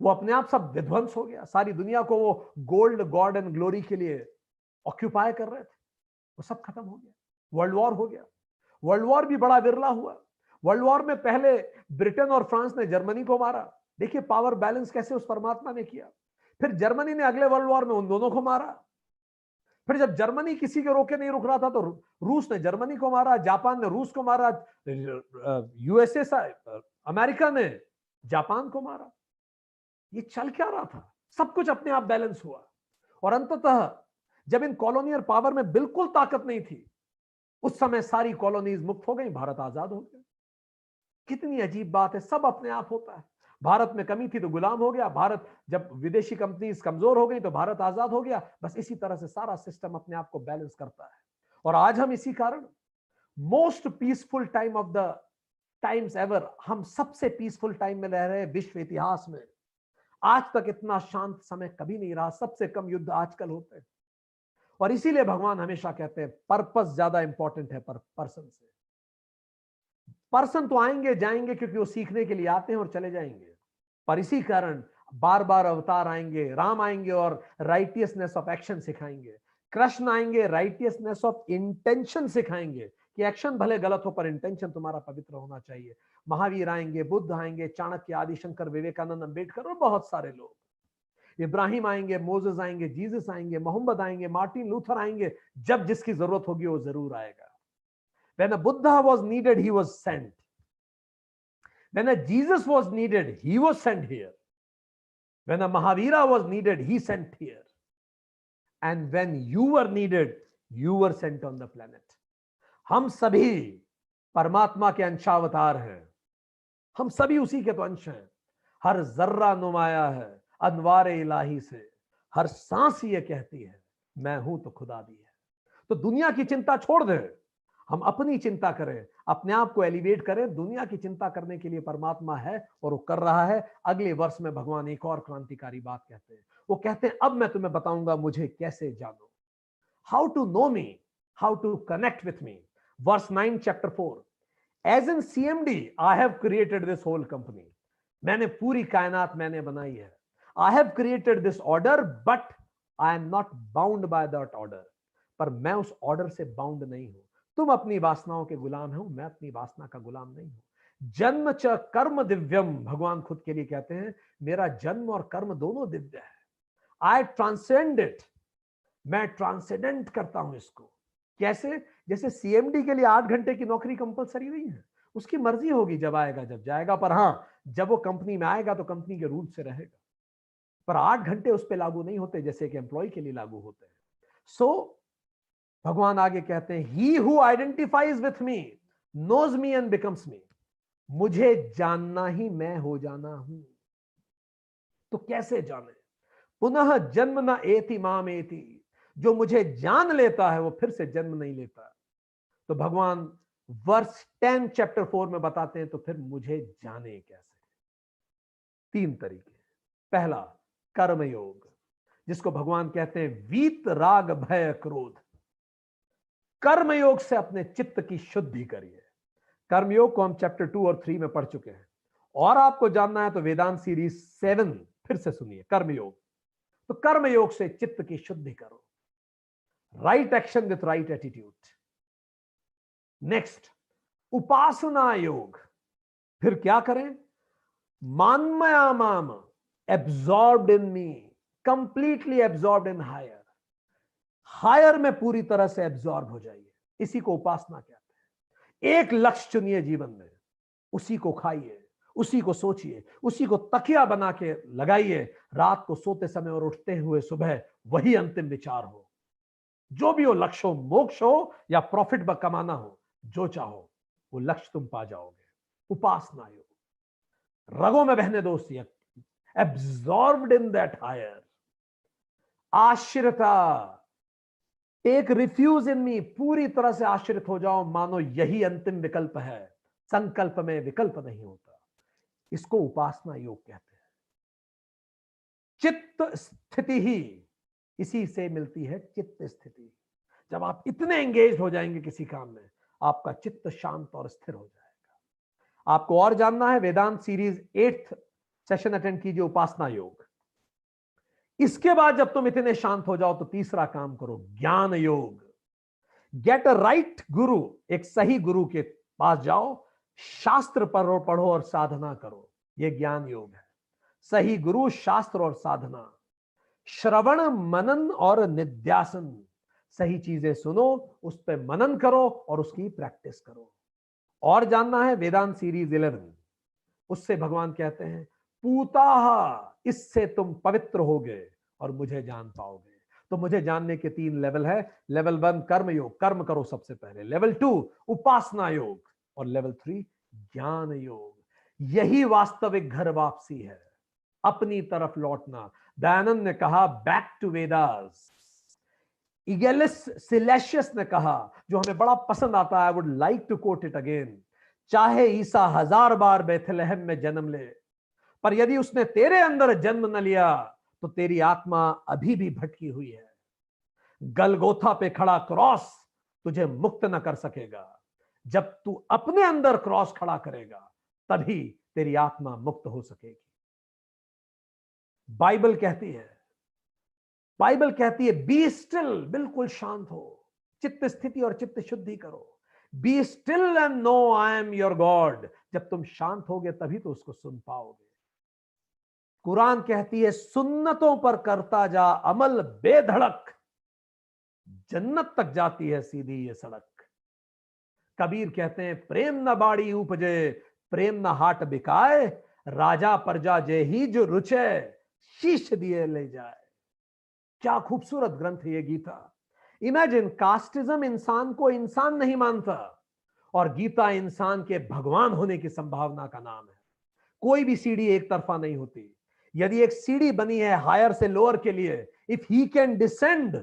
वो अपने आप सब विध्वंस हो गया। सारी दुनिया को वो गोल्ड, गॉड एंड ग्लोरी के लिए ऑक्यूपाई कर रहे थे, वो सब खत्म हो गया। वर्ल्ड वॉर हो गया। वर्ल्ड वॉर भी बड़ा विरला हुआ। वर्ल्ड वॉर में पहले ब्रिटेन और फ्रांस ने जर्मनी को मारा। देखिए पावर बैलेंस कैसे उस परमात्मा ने किया। फिर जर्मनी ने अगले वर्ल्ड वॉर में उन दोनों को मारा। फिर जब जर्मनी किसी के रोके नहीं रुक रहा था, तो रूस ने जर्मनी को मारा, जापान ने रूस को मारा, यूएसए अमेरिका ने जापान को मारा। ये चल क्या रहा था? सब कुछ अपने आप बैलेंस हुआ। और अंततः जब इन कॉलोनियल पावर में बिल्कुल ताकत नहीं थी, उस समय सारी कॉलोनीज मुक्त हो गई, भारत आजाद हो गया। कितनी अजीब बात है, सब अपने आप होता है। भारत में कमी थी तो गुलाम हो गया, भारत जब विदेशी कंपनीज कमजोर हो गई तो भारत आजाद हो गया। बस इसी तरह से सारा सिस्टम अपने आप को बैलेंस करता है। और आज हम इसी कारण most peaceful time of the times ever, हम सबसे पीसफुल टाइम में रह रहे हैं विश्व इतिहास में। आज तक इतना शांत समय कभी नहीं रहा। सबसे कम युद्ध आजकल होते हैं। और इसीलिए भगवान हमेशा कहते हैं पर्पस ज्यादा इंपॉर्टेंट है पर पर्सन से। पर्सन तो आएंगे जाएंगे क्योंकि वो सीखने के लिए आते हैं और चले जाएंगे, पर इसी कारण बार बार अवतार आएंगे। राम आएंगे और राइटियसनेस ऑफ एक्शन सिखाएंगे। कृष्ण आएंगे, राइटियसनेस ऑफ इंटेंशन सिखाएंगे कि एक्शन भले गलत हो पर इंटेंशन तुम्हारा पवित्र होना चाहिए। महावीर आएंगे, बुद्ध आएंगे, चाणक्य, आदिशंकर, विवेकानंद, अंबेडकर और बहुत सारे लोग। इब्राहिम आएंगे, मोसेस आएंगे, जीसस आएंगे, मोहम्मद आएंगे, मार्टिन लूथर आएंगे। जब जिसकी जरूरत होगी वो जरूर आएगा। When a Buddha was needed, he was sent. When a Jesus was needed, he was sent here. When a Mahavira was needed, he sent here. And when you were needed, you were sent on the planet. हम सभी परमात्मा के अंशावतार हैं, हम सभी उसी के तो अंश हैं। हर जर्रा नुमाया है अनवारे इलाही से, हर सांस ये कहती है मैं हूं तो खुदा भी है। तो दुनिया की चिंता छोड़ दे, हम अपनी चिंता करें, अपने आप को एलिवेट करें। दुनिया की चिंता करने के लिए परमात्मा है और वो कर रहा है। अगले वर्ष में भगवान एक और क्रांतिकारी बात कहते हैं। वो कहते हैं अब मैं तुम्हें बताऊंगा मुझे कैसे जानो, how to know me, how to connect with me. Verse 9 chapter 4, as in CMD I have created this whole company. मैंने पूरी कायनात मैंने बनाई है। I have created this order but I am not bound by that order. पर मैं उस order से बाउंड नहीं हूं। तुम अपनी वासनाओं के गुलाम हो, मैं अपनी वासना का गुलाम नहीं हूं। जन्म च कर्म दिव्यम, भगवान खुद के लिए कहते हैं मेरा जन्म और कर्म दोनों दिव्य है। आई ट्रांसेंड इट, मैं ट्रांसेंडेंट करता हूं इसको। कैसे? जैसे CMD के लिए 8 घंटे की नौकरी कंपलसरी नहीं है, उसकी मर्जी होगी जब आएगा जब जाएगा। पर हां, जब वो कंपनी में आएगा तो कंपनी के रूल से रहेगा। पर 8 घंटे उस पर लागू नहीं होते जैसे कि एम्प्लॉय के लिए लागू होते हैं। सो भगवान आगे कहते हैं he who identifies with me knows me and becomes me. मुझे जानना ही मैं हो जाना हूं। तो कैसे जाने? पुनः जन्म न एति माम एति, जो मुझे जान लेता है वो फिर से जन्म नहीं लेता। तो भगवान वर्स 10 चैप्टर 4 में बताते हैं तो फिर मुझे जाने कैसे? 3 तरीके। पहला कर्मयोग, जिसको भगवान कहते हैं वीत राग भय क्रोध। कर्मयोग से अपने चित्त की शुद्धि करिए। कर्मयोग को हम चैप्टर 2 और 3 में पढ़ चुके हैं, और आपको जानना है तो वेदांत सीरीज 7 फिर से सुनिए, कर्मयोग। तो कर्मयोग से चित्त की शुद्धि करो, right action with right attitude. Next उपासना योग। फिर क्या करें? मान्मया माम, absorbed in me, completely absorbed in higher. Higher में पूरी तरह से एब्जॉर्ब हो जाइए, इसी को उपासना कहते हैं। एक लक्ष्य चुनिए जीवन में, उसी को खाइए, उसी को सोचिए, उसी को तकिया बना के लगाइए। रात को सोते समय और उठते हुए सुबह वही अंतिम विचार हो। जो भी हो, लक्ष्य हो, मोक्ष हो या प्रॉफिट कमाना हो, जो चाहो वो लक्ष्य तुम पा जाओगे। उपासना योग, रगों में बहने दो उसी, एब्जॉर्ब्ड इन दैट हायर। आश्रिता, टेक रिफ्यूज इन मी, पूरी तरह से आश्रित हो जाओ, मानो यही अंतिम विकल्प है। संकल्प में विकल्प नहीं होता। इसको उपासना योग कहते हैं। चित्त स्थिति ही इसी से मिलती है, चित्त स्थिति। जब आप इतने एंगेज हो जाएंगे किसी काम में, आपका चित्त शांत और स्थिर हो जाएगा। आपको और जानना है, वेदांत सीरीज 8th सेशन अटेंड कीजिए, उपासना योग। इसके बाद जब तुम इतने शांत हो जाओ तो तीसरा काम करो, ज्ञान योग। गेट अ राइट गुरु, एक सही गुरु के पास जाओ, शास्त्र पढ़ो पढ़ो और साधना करो। यह ज्ञान योग है। सही गुरु, शास्त्र और साधना, श्रवण मनन और निध्यासन। सही चीजें सुनो, उस पर मनन करो और उसकी प्रैक्टिस करो। और जानना है वेदांत सीरीज 11, उससे भगवान कहते हैं पूताहा, इससे तुम पवित्र होगे और मुझे जान पाओगे। तो मुझे जानने के 3 लेवल है। लेवल 1 कर्म योग, कर्म करो सबसे पहले। लेवल 2 उपासना योग, और लेवल 3 ज्ञान योग। यही वास्तविक घर वापसी है, अपनी तरफ लौटना। दयानंद ने कहा back to Vedas. Angelus Silesius ने कहा, जो हमें बड़ा पसंद आता है, I would like to quote it again, चाहे ईसा 1000 बार बेथलेहम में जन्म ले, पर यदि उसने तेरे अंदर जन्म न लिया तो तेरी आत्मा अभी भी भटकी हुई है। गलगोथा पे खड़ा क्रॉस तुझे मुक्त न कर सकेगा। जब तू अपने अंदर क्रॉस खड़ा करेगा तभी तेरी आत्मा मुक्त हो सकेगी। बाइबल कहती है, बाइबल कहती है बी स्टिल, बिल्कुल शांत हो, चित्त स्थिति और चित्त शुद्धि करो। Be still and know I am your God. जब तुम शांत होगे तभी तो उसको सुन पाओगे। कुरान कहती है सुन्नतों पर करता जा अमल बेधड़क, जन्नत तक जाती है सीधी ये सड़क। कबीर कहते हैं प्रेम न बाड़ी उपजे, प्रेम न हाट बिकाए, राजा प्रजा जे ही जो रुचे, शीश दिए ले जाए। क्या खूबसूरत ग्रंथ है ये गीता। इमेजिन, कास्टिज्म इंसान को इंसान नहीं मानता और गीता इंसान के भगवान होने की संभावना का नाम है। कोई भी सीढ़ी एक तरफा नहीं होती। यदि एक सीढ़ी बनी है हायर से लोअर के लिए, if he can descend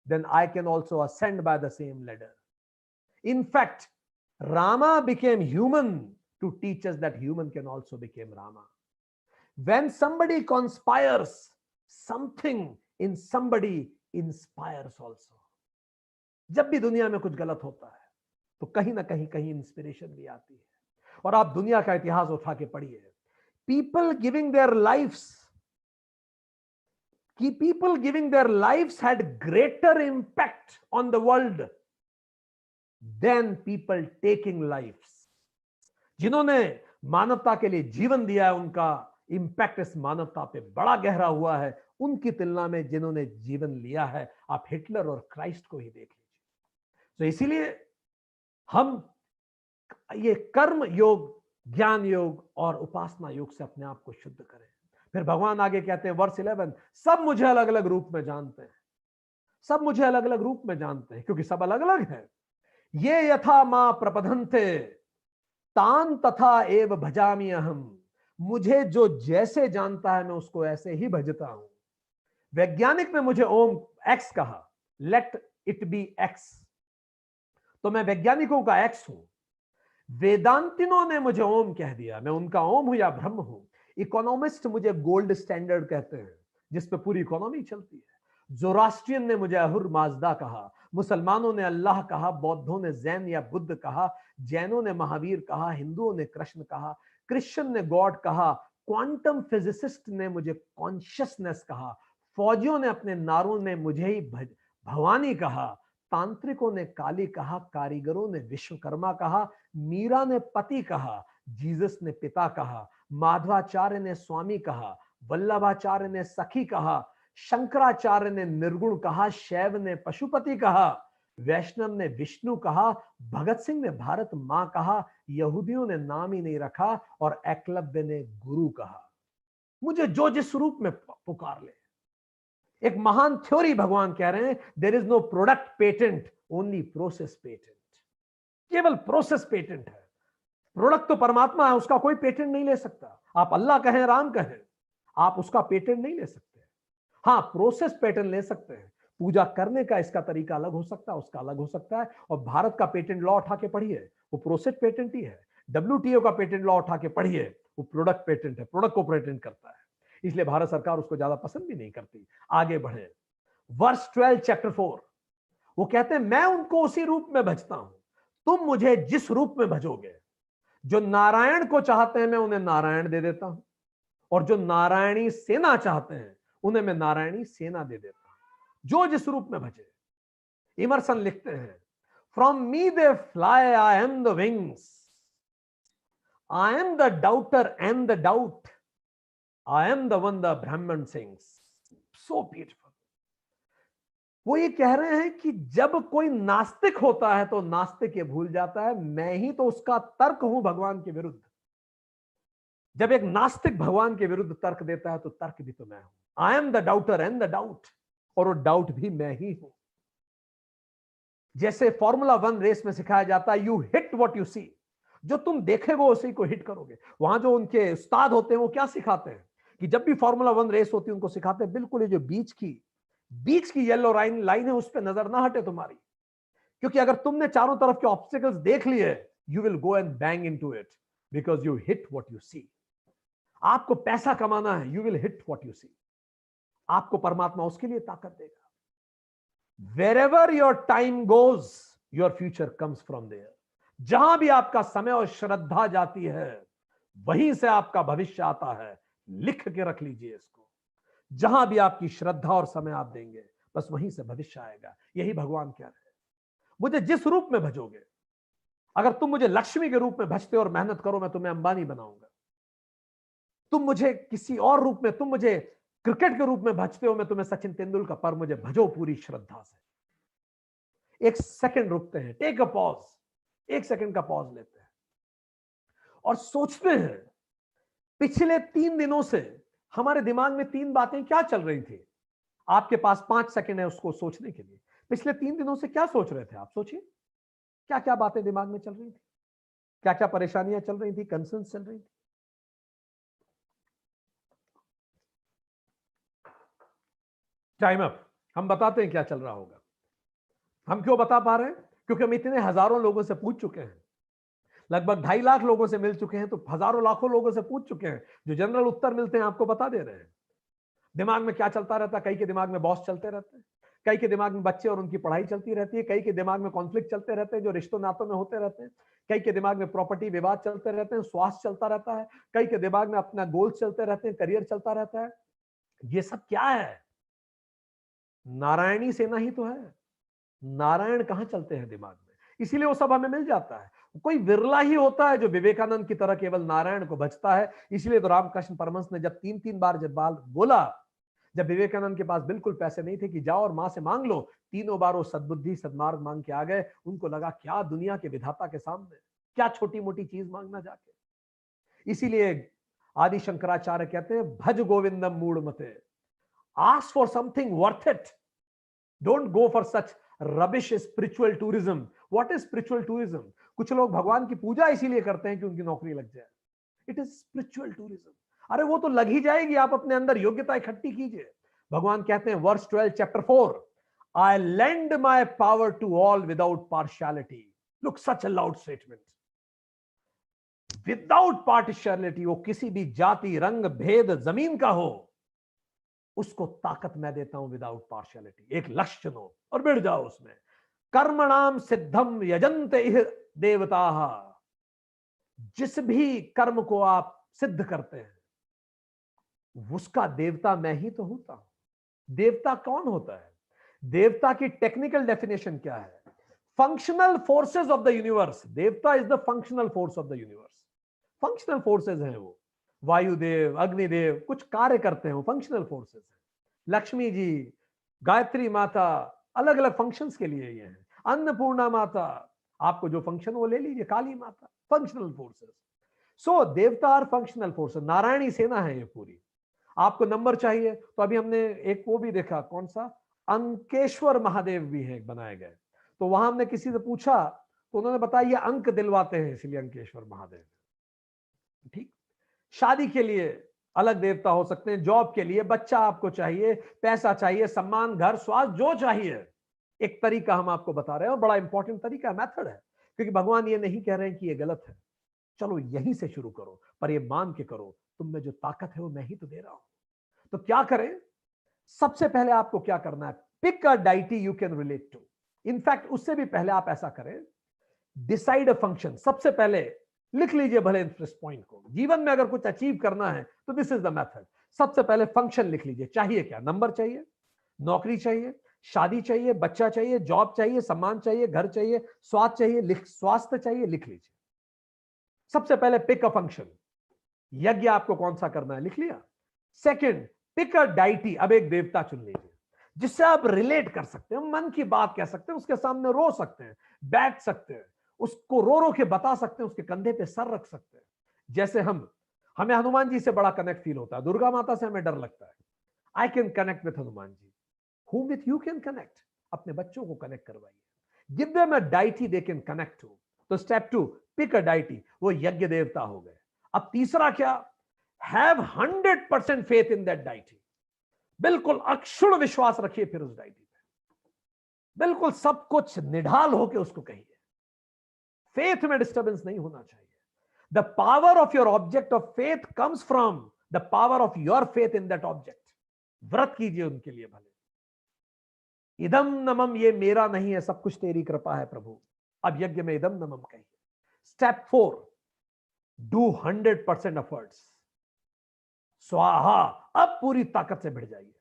then I can also ascend by the same ladder. In fact, Rama became human to teach us that human can also become Rama. When somebody conspires, something in somebody inspires also. जब भी दुनिया में कुछ गलत होता है तो कहीं ना कहीं इंस्पिरेशन भी आती है। और आप दुनिया का इतिहास उठा के पढ़िए, people giving their lives had greater impact on the world than people taking lives. जिन्होंने मानवता के लिए जीवन दिया है, उनका इंपैक्ट इस मानवता पे बड़ा गहरा हुआ है उनकी तुलना में जिन्होंने जीवन लिया है। आप हिटलर और क्राइस्ट को ही देख लीजिए। तो इसीलिए हम ये कर्म योग, ज्ञान योग और उपासना योग से अपने आप को शुद्ध करें। फिर भगवान आगे कहते हैं वर्स 11, सब मुझे अलग अलग रूप में जानते हैं। सब मुझे अलग अलग रूप में जानते हैं क्योंकि सब अलग अलग है। ये यथा मां प्रपधन्ते तान तथा एव भजामि अहम। मुझे जो जैसे जानता है मैं उसको ऐसे ही भजता हूं। वैज्ञानिक ने मुझे ओम एक्स कहा, लेट इट बी एक्स, तो मैं वैज्ञानिकों का एक्स हूं। वेदांतिनों ने मुझे ओम कह दिया, मैं उनका ओम हूं या ब्रह्म हूं। इकोनॉमिस्ट मुझे गोल्ड स्टैंडर्ड कहते हैं जिस पे पूरी इकोनॉमी चलती है। जोरास्ट्रियन ने मुझे अहुर माजदा कहा, मुसलमानों ने अल्लाह कहा, बौद्धों ने जैन या बुद्ध कहा, जैनों ने महावीर कहा, हिंदुओं ने कृष्ण कहा, क्रिश्चियन ने गॉड कहा, क्वांटम फिजिसिस्ट ने मुझे कॉन्शियसनेस कहा, फौजियों ने अपने नारों ने मुझे ही भवानी कहा, तांत्रिकों ने काली कहा, कारीगरों ने विश्वकर्मा कहा, मीरा ने पति कहा, जीसस ने पिता कहा, माधवाचार्य ने स्वामी कहा, वल्लभाचार्य ने सखी कहा, शंकराचार्य ने निर्गुण कहा, शैव ने पशुपति कहा, वैष्णव ने विष्णु कहा, भगत सिंह ने भारत मां कहा, यहूदियों ने नाम ही नहीं रखा और एकलव्य ने गुरु कहा। मुझे जो जिस रूप में पुकार ले। एक महान थ्योरी भगवान कह रहे हैं, there is no product patent, only process patent. केवल प्रोसेस पेटेंट है। प्रोडक्ट तो परमात्मा है, उसका कोई पेटेंट नहीं ले सकता। आप अल्लाह कहें, राम कहें, आप उसका पेटेंट नहीं ले सकते। हाँ, प्रोसेस पेटेंट ले सकते हैं। पूजा करने का इसका तरीका अलग हो सकता है, उसका अलग हो सकता है। और भारत का पेटेंट लॉ उठा के पढ़िए, वो प्रोसेस पेटेंट ही है। WTO का पेटेंट लॉ उठा के पढ़िए, वो प्रोडक्ट पेटेंट है, प्रोडक्ट को पेटेंट करता है। इसलिए भारत सरकार उसको ज्यादा पसंद भी नहीं करती। आगे बढ़े, वर्स 12 चैप्टर 4, वो कहते हैं मैं उनको उसी रूप में भजता हूं, तुम मुझे जिस रूप में भजोगे। जो नारायण को चाहते हैं मैं उन्हें नारायण दे देता हूं, और जो नारायणी सेना चाहते हैं उन्हें मैं नारायणी सेना दे देता हूं। जो जिस रूप में भजे। इमर्सन लिखते हैं, from me they fly, I am the wings, I am the daughter and the doubt, I am the one the ब्राह्मण सिंग्स। So beautiful. वो ये कह रहे हैं कि जब कोई नास्तिक होता है तो नास्तिक ये भूल जाता है मैं ही तो उसका तर्क हूं भगवान के विरुद्ध। जब एक नास्तिक भगवान के विरुद्ध तर्क देता है तो तर्क भी तो मैं हूं। I am the daughter and the doubt, और वो डाउट भी मैं ही हूं। जैसे फॉर्मूला 1 रेस में सिखाया जाता है, यू हिट व्हाट यू सी। जो तुम देखेगो उसी को हिट करोगे। वहां जो उनके उस्ताद होते हैं वो क्या सिखाते हैं कि जब भी फॉर्मूला 1 रेस होती है उनको सिखाते हैं बिल्कुल ये जो बीच की येलो लाइन है उस पर नजर ना हटे तुम्हारी, क्योंकि अगर तुमने चारों तरफ के ऑब्स्टिकल्स देख लिए, you will go and bang into it because you hit what you see. आपको पैसा कमाना है, you will hit what you see. आपको परमात्मा उसके लिए ताकत देगा। Wherever your time goes, your future comes from there. जहां भी आपका समय और श्रद्धा जाती है वहीं से आपका भविष्य आता है। लिख के रख लीजिए इसको। जहां भी आपकी श्रद्धा और समय आप देंगे बस वहीं से भविष्य आएगा। यही भगवान कह रहे हैं, मुझे जिस रूप में भजोगे। अगर तुम मुझे लक्ष्मी के रूप में भजते हो और मेहनत करो, मैं तुम्हें अंबानी बनाऊंगा। तुम मुझे किसी और रूप में, तुम मुझे क्रिकेट के रूप में भजते हो, मैं तुम्हें सचिन तेंदुलकर, पर मुझे भजो पूरी श्रद्धा से। एक सेकंड रुकते हैं, टेक अ पॉज, एक सेकंड का पॉज लेते हैं और सोचते हैं पिछले 3 दिनों से हमारे दिमाग में 3 बातें क्या चल रही थी। आपके पास 5 सेकंड है उसको सोचने के लिए। पिछले 3 दिनों से क्या सोच रहे थे आप? सोचिए, क्या क्या बातें दिमाग में चल रही थी, क्या क्या परेशानियां चल रही थी, कंसर्न्स चल रही थी। Time up. हम बताते हैं क्या चल रहा होगा। हम क्यों बता पा रहे हैं? क्योंकि हम इतने हजारों लोगों से पूछ चुके हैं, लगभग 2.5 लाख लोगों से मिल चुके हैं, तो हजारों लाखों लोगों से पूछ चुके हैं। जो जनरल उत्तर मिलते हैं आपको बता दे रहे हैं। दिमाग में क्या चलता रहता है? कई के दिमाग में बॉस चलते रहते हैं, कई के दिमाग में बच्चे और उनकी पढ़ाई चलती रहती है, कई के दिमाग में कॉन्फ्लिक्ट चलते रहते हैं जो रिश्तों नातों में होते रहते हैं, कई के दिमाग में प्रॉपर्टी विवाद चलते रहते हैं, स्वास्थ्य चलता रहता है, कई के दिमाग में अपना गोल्स चलते रहते हैं, करियर चलता रहता है। ये सब क्या है? नारायणी सेना ही तो है। नारायण कहां चलते हैं दिमाग में, इसीलिए वो सब हमें मिल जाता है। कोई विरला ही होता है जो विवेकानंद की तरह केवल नारायण को भजता है। इसलिए तो रामकृष्ण परमहंस ने जब 3-3 बार जब बाल बोला, जब विवेकानंद के पास बिल्कुल पैसे नहीं थे कि जाओ और मां से मांग लो, तीनों बार वो सद्बुद्धि सद्मार्ग मांग के आ गए। उनको लगा क्या दुनिया के विधाता के सामने क्या छोटी मोटी चीज मांगना जाके। इसीलिए आदि शंकराचार्य कहते हैं भज गोविंदम मूढ़ मते, ask for something worth it, don't go for such rubbish spiritual tourism. What is spiritual tourism? कुछ लोग भगवान की पूजा इसीलिए करते हैं कि उनकी नौकरी लग जाए। It is spiritual tourism. अरे वो तो लग ही जाएगी, आप अपने अंदर योग्यता इकट्ठी कीजिए। भगवान कहते हैं verse 12 chapter 4, I lend my power to all without partiality. Look, such a loud statement. Without partiality, वो किसी भी जाति रंग भेद जमीन का हो, उसको ताकत मैं देता हूं विदाउट पार्शियलिटी। एक लक्ष्य लो और बढ़ जाओ उसमें। कर्मणाम सिद्धम यजंत इह देवता, जिस भी कर्म को आप सिद्ध करते हैं उसका देवता मैं ही तो होता हूं। देवता कौन होता है? देवता की टेक्निकल डेफिनेशन क्या है? Functional forces of the universe. Devata is the functional force of the universe. Functional forces हैं वो। वायुदेव, अग्निदेव कुछ कार्य करते हैं, वो फंक्शनल फोर्सेस हैं। लक्ष्मी जी, गायत्री माता, अलग अलग फंक्शंस के लिए ये हैं। अन्नपूर्णा माता, आपको जो फंक्शन वो ले लीजिए। काली माता, फंक्शनल फोर्सेस। सो देवता और फंक्शनल फोर्सेस, नारायणी सेना है ये पूरी। आपको नंबर चाहिए तो अभी हमने एक वो भी देखा, कौन सा, अंकेश्वर महादेव भी है बनाए गए। तो वहां हमने किसी से पूछा तो उन्होंने बताया ये अंक दिलवाते हैं इसलिए अंकेश्वर महादेव। ठीक। शादी के लिए अलग देवता हो सकते हैं, जॉब के लिए, बच्चा आपको चाहिए, पैसा चाहिए, सम्मान, घर, स्वास्थ्य, जो चाहिए। एक तरीका हम आपको बता रहे हैं और बड़ा इंपॉर्टेंट तरीका, मेथड है। क्योंकि भगवान ये नहीं कह रहे हैं कि ये गलत है, चलो यहीं से शुरू करो, पर ये मान के करो तुम में जो ताकत है वो मैं ही तो दे रहा हूं। तो क्या करें? सबसे पहले आपको क्या करना है? Pick a deity you can relate to. In fact उससे भी पहले आप ऐसा करें, डिसाइड अ फंक्शन। सबसे पहले लिख लीजिए भले इस पॉइंट को। जीवन में अगर कुछ अचीव करना है तो दिस इज द मेथड। सबसे पहले फंक्शन लिख लीजिए। चाहिए क्या? नंबर चाहिए, नौकरी चाहिए, शादी चाहिए, बच्चा चाहिए, जॉब चाहिए, सम्मान चाहिए, घर चाहिए, स्वास्थ्य चाहिए, स्वास्थ्य चाहिए, लिख लीजिए। सबसे पहले पिक अ फंक्शन। यज्ञ आपको कौन सा करना है, लिख लिया। Second, pick a deity. अब एक देवता चुन लीजिए जिससे आप रिलेट कर सकते हैं, मन की बात कह सकते हैं, उसके सामने रो सकते हैं, बैठ सकते हैं, उसको रो रो के बता सकते हैं, उसके कंधे पे सर रख सकते हैं। जैसे हमें हनुमान जी से बड़ा कनेक्ट फील होता है, दुर्गा माता से हमें डर लगता है। I can connect with Hanuman ji. Who with you can connect? अपने बच्चों को कनेक्ट करवाइए, give them a deity they can connect to. तो स्टेप 2, पिक अ डाइटी, वो यज्ञ देवता हो गए। अब तीसरा क्या? Have 100% faith in that deity. बिल्कुल अक्षुण विश्वास रखिए फिर उस डाइटी पे, बिल्कुल सब कुछ निढाल होके उसको कहिए। फेथ में डिस्टर्बेंस नहीं होना चाहिए। The power of your object of faith comes from the power of your faith in that object. व्रत कीजिए उनके लिए भले। इदम नमम, ये मेरा नहीं है, सब कुछ तेरी कृपा है प्रभु। अब यज्ञ में इदम नमम कहिए। Step 4, do 100% efforts. स्वाहा, अब पूरी ताकत से भिड़ जाइए।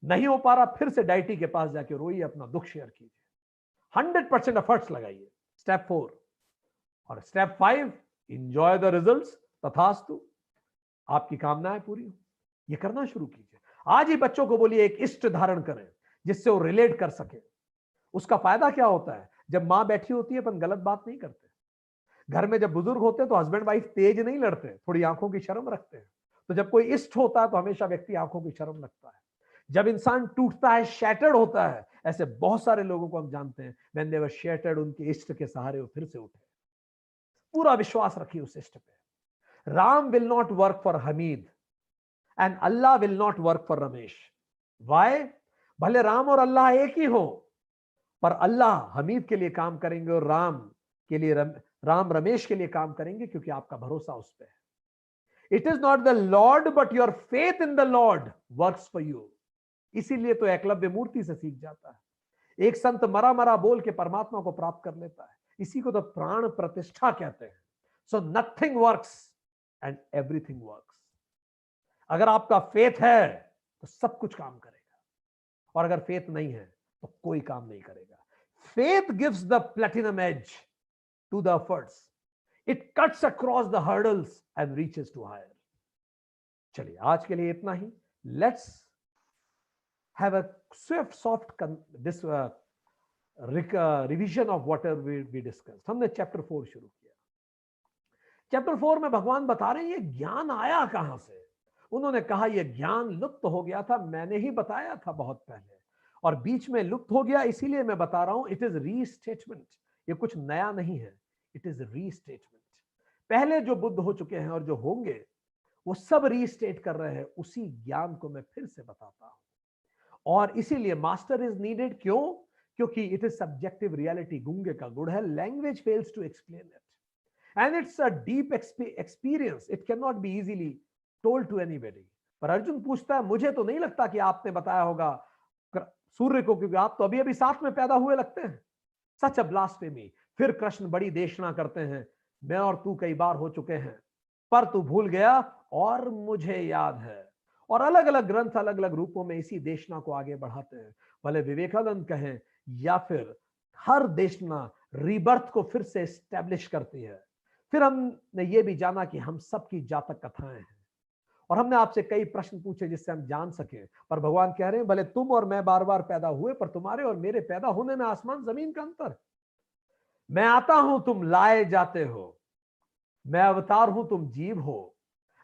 नहीं हो पा रहा, फिर से डाइटी के पास जाके रोइए, अपना दुख शेयर कीजिए। 100% एफर्ट्स लगाइए। स्टेप 4 और स्टेप 5, इंजॉय द रिजल्ट्स। तथास्तु, आपकी कामनाएं पूरी हो। ये करना शुरू कीजिए। आज ही बच्चों को बोलिए एक इष्ट धारण करें जिससे वो रिलेट कर सके। उसका फायदा क्या होता है? जब मां बैठी होती है अपन गलत बात नहीं करते। घर में जब बुजुर्ग होते हैं तो हस्बैंड वाइफ तेज नहीं लड़ते, थोड़ी आंखों की शर्म रखते हैं। तो जब कोई इष्ट होता है तो हमेशा व्यक्ति आंखों की शर्म रखता है। जब इंसान टूटता है, शैटर्ड होता है, ऐसे बहुत सारे लोगों को हम जानते हैं, व्हेन दे वर शेटर्ड, उनके इष्ट के सहारे वो फिर से उठे। पूरा विश्वास रखिए उस इष्ट पे। Ram will not work for Hamid and Allah will not work for Ramesh. Why? भले राम और अल्लाह एक ही हो, पर अल्लाह हमीद के लिए काम करेंगे और राम के लिए राम रमेश के लिए काम करेंगे, क्योंकि आपका भरोसा उस पर है। It is not the Lord but your faith in the Lord works for you. इसीलिए तो एकलव्य मूर्ति से सीख जाता है। एक संत मरा मरा बोल के परमात्मा को प्राप्त कर लेता है। इसी को तो प्राण प्रतिष्ठा कहते हैं। So nothing works and everything works. अगर आपका फेथ है तो सब कुछ काम करेगा, और अगर फेथ नहीं है तो कोई काम नहीं करेगा। Faith gives the platinum edge to the efforts, it cuts across the hurdles and reaches to higher. चलिए आज के लिए इतना ही। Let's have a swift soft this revision of what we discussed. हमने चैप्टर 4 शुरू किया। चैप्टर 4 में भगवान बता रहे हैं ये ज्ञान आया कहां से। उन्होंने कहा यह ज्ञान लुप्त हो गया था, मैंने ही बताया था बहुत पहले, और बीच में लुप्त हो गया, इसीलिए मैं बता रहा हूं। It is restatement. ये कुछ नया नहीं है, इट इज रीस्टेटमेंट। पहले जो बुद्ध हो चुके हैं और जो होंगे वो सब रीस्टेट कर रहे हैं। उसी ज्ञान को मैं फिर से बताता हूं, और इसीलिए मास्टर इज नीडेड। क्यों? क्योंकि इट इज सब्जेक्टिव रियलिटी। गूंगे का गुड़ है, language fails to explain it, and it's a deep experience, it can not be easily told to anybody. पर अर्जुन पूछता है, मुझे तो नहीं लगता कि आपने बताया होगा सूर्य को, क्योंकि आप तो अभी अभी साथ में पैदा हुए लगते हैं। सच अ ब्लास्फेमी। फिर कृष्ण बड़ी देशना करते हैं, मैं और तू कई बार हो चुके हैं, पर तू भूल गया और मुझे याद है। और अलग अलग ग्रंथ अलग अलग रूपों में इसी देशना को आगे बढ़ाते हैं। भले विवेकानंद कहें या फिर हर देशना रीबर्थ को फिर से एस्टैब्लिश करती है। फिर हमने ये भी जाना कि हम सबकी जातक कथाएं हैं, और हमने आपसे कई प्रश्न पूछे जिससे हम जान सके। पर भगवान कह रहे हैं भले तुम और मैं बार बार पैदा हुए, पर तुम्हारे और मेरे पैदा होने में आसमान जमीन का अंतर। मैं आता हूं, तुम लाए जाते हो। मैं अवतार हूं, तुम जीव हो।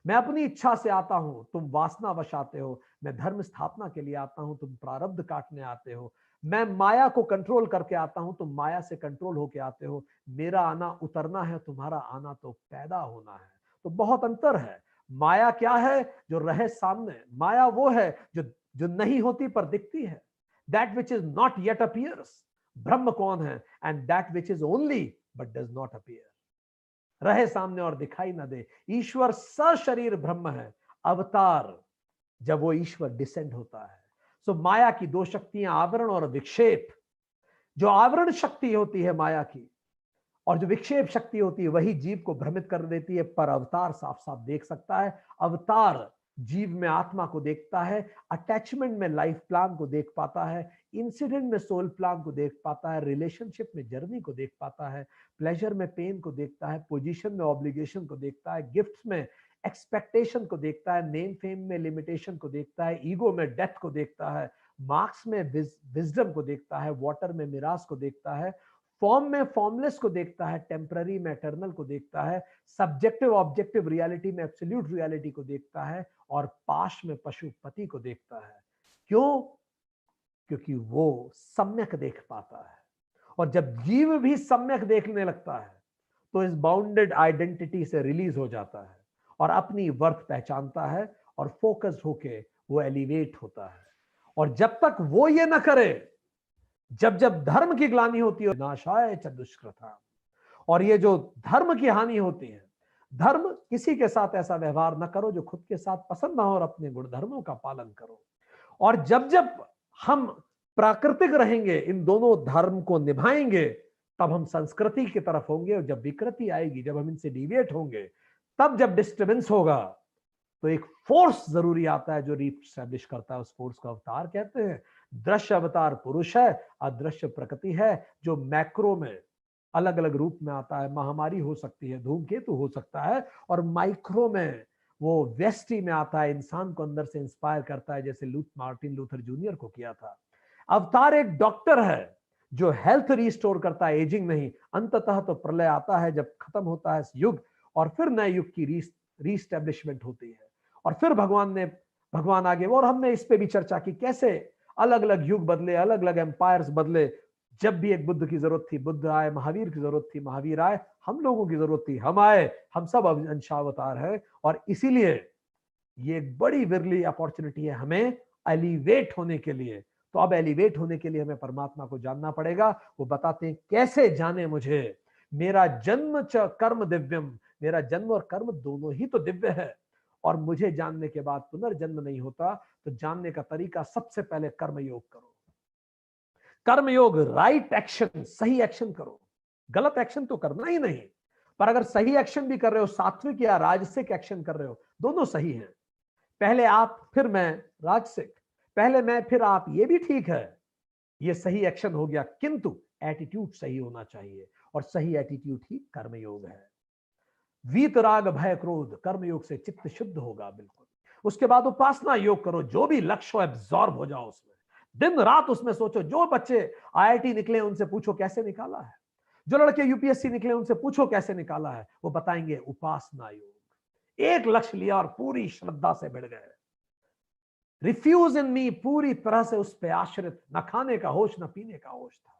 मैं अपनी इच्छा से आता हूं, तुम वासना वश आते हो। मैं धर्म स्थापना के लिए आता हूं, तुम प्रारब्ध काटने आते हो। मैं माया को कंट्रोल करके आता हूं, तुम माया से कंट्रोल होके आते हो। मेरा आना उतरना है, तुम्हारा आना तो पैदा होना है। तो बहुत अंतर है। माया क्या है? जो रहे सामने। माया वो है जो जो नहीं होती पर दिखती है, that which is not yet appears. ब्रह्म कौन है? And that which is only but does not appear. रहे सामने और दिखाई ना दे। ईश्वर सशरीर ब्रह्म है। अवतार जब वो ईश्वर डिसेंड होता है। सो माया की दो शक्तियां, आवरण और विक्षेप। जो आवरण शक्ति होती है माया की, और जो विक्षेप शक्ति होती है, वही जीव को भ्रमित कर देती है। पर अवतार साफ साफ देख सकता है। अवतार जीव में आत्मा को देखता है, अटैचमेंट में लाइफ प्लान को देख पाता है, इंसिडेंट में सोल प्लान को देख पाता है, रिलेशनशिप में जर्नी को देख पाता है, प्लेजर में पेन को देखता है, पोजीशन में ऑब्लिगेशन को देखता है, गिफ्ट्स में एक्सपेक्टेशन को देखता है, नेम फेम में लिमिटेशन को देखता है, ईगो में डेथ को देखता है, मार्क्स में विजडम को देखता है, वाटर में मिराज को देखता है, फॉर्म में फॉर्मलेस को देखता है, टेम्पररी में एटर्नल को देखता है, सब्जेक्टिव ऑब्जेक्टिव रियलिटी में एब्सोल्यूट रियलिटी को देखता है, और पाश में पशुपति को देखता है। क्यों? क्योंकि वो सम्यक देख पाता है। और जब जीव भी सम्यक देखने लगता है तो इस बाउंडेड आइडेंटिटी से रिलीज हो जाता है और अपनी वर्थ पहचानता है, और फोकस होके वो एलिवेट होता है। और जब तक वो ये ना करे, जब जब धर्म की ग्लानि होती है, नाशाय च दुष्कृता, और ये जो धर्म की हानि होती है, धर्म किसी के साथ ऐसा व्यवहार ना करो जो खुद के साथ पसंद ना हो, और अपने गुणधर्मों का पालन करो। और जब जब हम प्राकृतिक रहेंगे, इन दोनों धर्म को निभाएंगे, तब हम संस्कृति की तरफ होंगे। और जब विकृति आएगी, जब हम इनसे डिविएट होंगे, तब जब डिस्टर्बेंस होगा, तो एक फोर्स जरूरी आता है जो रीस्टैब्लिश करता है। उस फोर्स को अवतार कहते हैं। दृश्य अवतार पुरुष है, अदृश्य प्रकृति है, जो मैक्रो में अलग अलग रूप में आता है। महामारी हो सकती है, धूमकेतु हो सकता है, और माइक्रो में वो व्यष्टि में आता है, इंसान को अंदर से इंस्पायर करता है, जैसे मार्टिन लूथर जूनियर को किया था। अवतार एक डॉक्टर है जो हेल्थ रिस्टोर करता है, एजिंग नहीं। अंततः तो प्रलय आता है जब खत्म होता है युग, और फिर नए युग की रीस्टैब्लिशमेंट होती है। और फिर भगवान आगे, और हमने इस पे भी चर्चा की कैसे अलग अलग युग बदले, अलग अलग एम्पायर्स बदले। जब भी एक बुद्ध की जरूरत थी बुद्ध आए, महावीर की जरूरत थी महावीर आए, हम लोगों की जरूरत थी हम आए, हम सब अंशावतार हैं। और इसीलिए ये एक बड़ी विरली अपॉर्चुनिटी है हमें एलिवेट होने के लिए। तो अब एलिवेट होने के लिए हमें परमात्मा को जानना पड़ेगा। वो बताते हैं कैसे जाने मुझे, मेरा जन्म च कर्म दिव्यम, मेरा जन्म और कर्म दोनों ही तो दिव्य है। और मुझे जानने के बाद पुनर्जन्म नहीं होता। तो जानने का तरीका सबसे पहले कर्म योग करो। कर्म योग, राइट एक्शन, सही एक्शन करो। गलत एक्शन तो करना ही नहीं, पर अगर सही एक्शन भी कर रहे हो, सात्विक या राजसिक एक्शन कर रहे हो, दोनों सही हैं। पहले आप फिर मैं, राजसिक, पहले मैं फिर आप, ये भी ठीक है, ये सही एक्शन हो गया, किंतु एटीट्यूड सही होना चाहिए। और सही एटीट्यूड ही कर्मयोग है। वीतराग भय क्रोध, कर्मयोग से चित्त शुद्ध होगा बिल्कुल। उसके बाद उपासना योग करो, जो भी लक्ष्य हो एब्जॉर्ब हो जाओ उसमें, दिन रात उसमें सोचो। जो बच्चे आईआईटी निकले उनसे पूछो कैसे निकाला है, जो लड़के यूपीएससी निकले उनसे पूछो कैसे निकाला है, वो बताएंगे उपासना योग। एक लक्ष्य लिया और पूरी श्रद्धा से भिड़ गए। रिफ्यूज इन मी, पूरी तरह से उस पर आश्रित, न खाने का होश न पीने का होश था।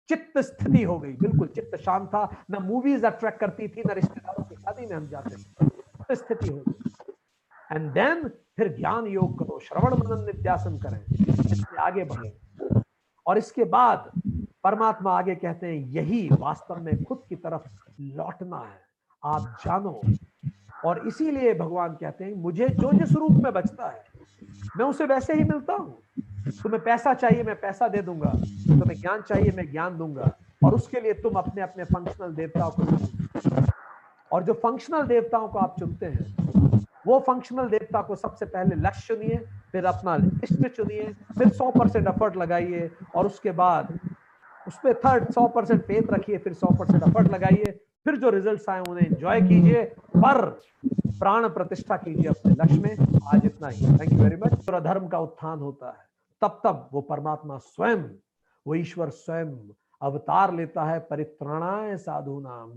चित्त स्थिति हो गई, बिल्कुल चित्त शांत था। न मूवीज अट्रैक्ट करती थी, न रिश्तेदारों की शादी में हम जाते थे, स्थिति हो गई। एंड देन फिर ज्ञान योग करो, श्रवण मनन निध्यासन करें, इससे आगे बढ़े। और इसके बाद परमात्मा आगे कहते हैं यही वास्तव में खुद की तरफ लौटना है, आप जानो। और इसीलिए भगवान कहते हैं मुझे जो जिस रूप में बचता है मैं उसे वैसे ही मिलता हूं। तुम्हें पैसा चाहिए मैं पैसा दे दूंगा, तुम्हें ज्ञान चाहिए मैं ज्ञान दूंगा। और उसके लिए तुम अपने अपने फंक्शनल देवताओं को चुनो। और जो फंक्शनल देवताओं को आप चुनते हैं, वो फंक्शनल देवता को सबसे पहले लक्ष्य चुनिए, फिर अपना इष्ट चुनिए, फिर 100% एफर्ट लगाइए, और उसके बाद उसमें 100% फेथ रखिए, फिर 100% एफर्ट लगाइए, फिर जो रिजल्ट्स आए उन्हें एंजॉय कीजिए, पर प्राण प्रतिष्ठा कीजिए अपने लक्ष्य में। आज इतना ही, थैंक यू वेरी मच। और धर्म का उत्थान होता है तब तब वो परमात्मा स्वयं, वो ईश्वर स्वयं अवतार लेता है, परित्राणाय साधूनाम।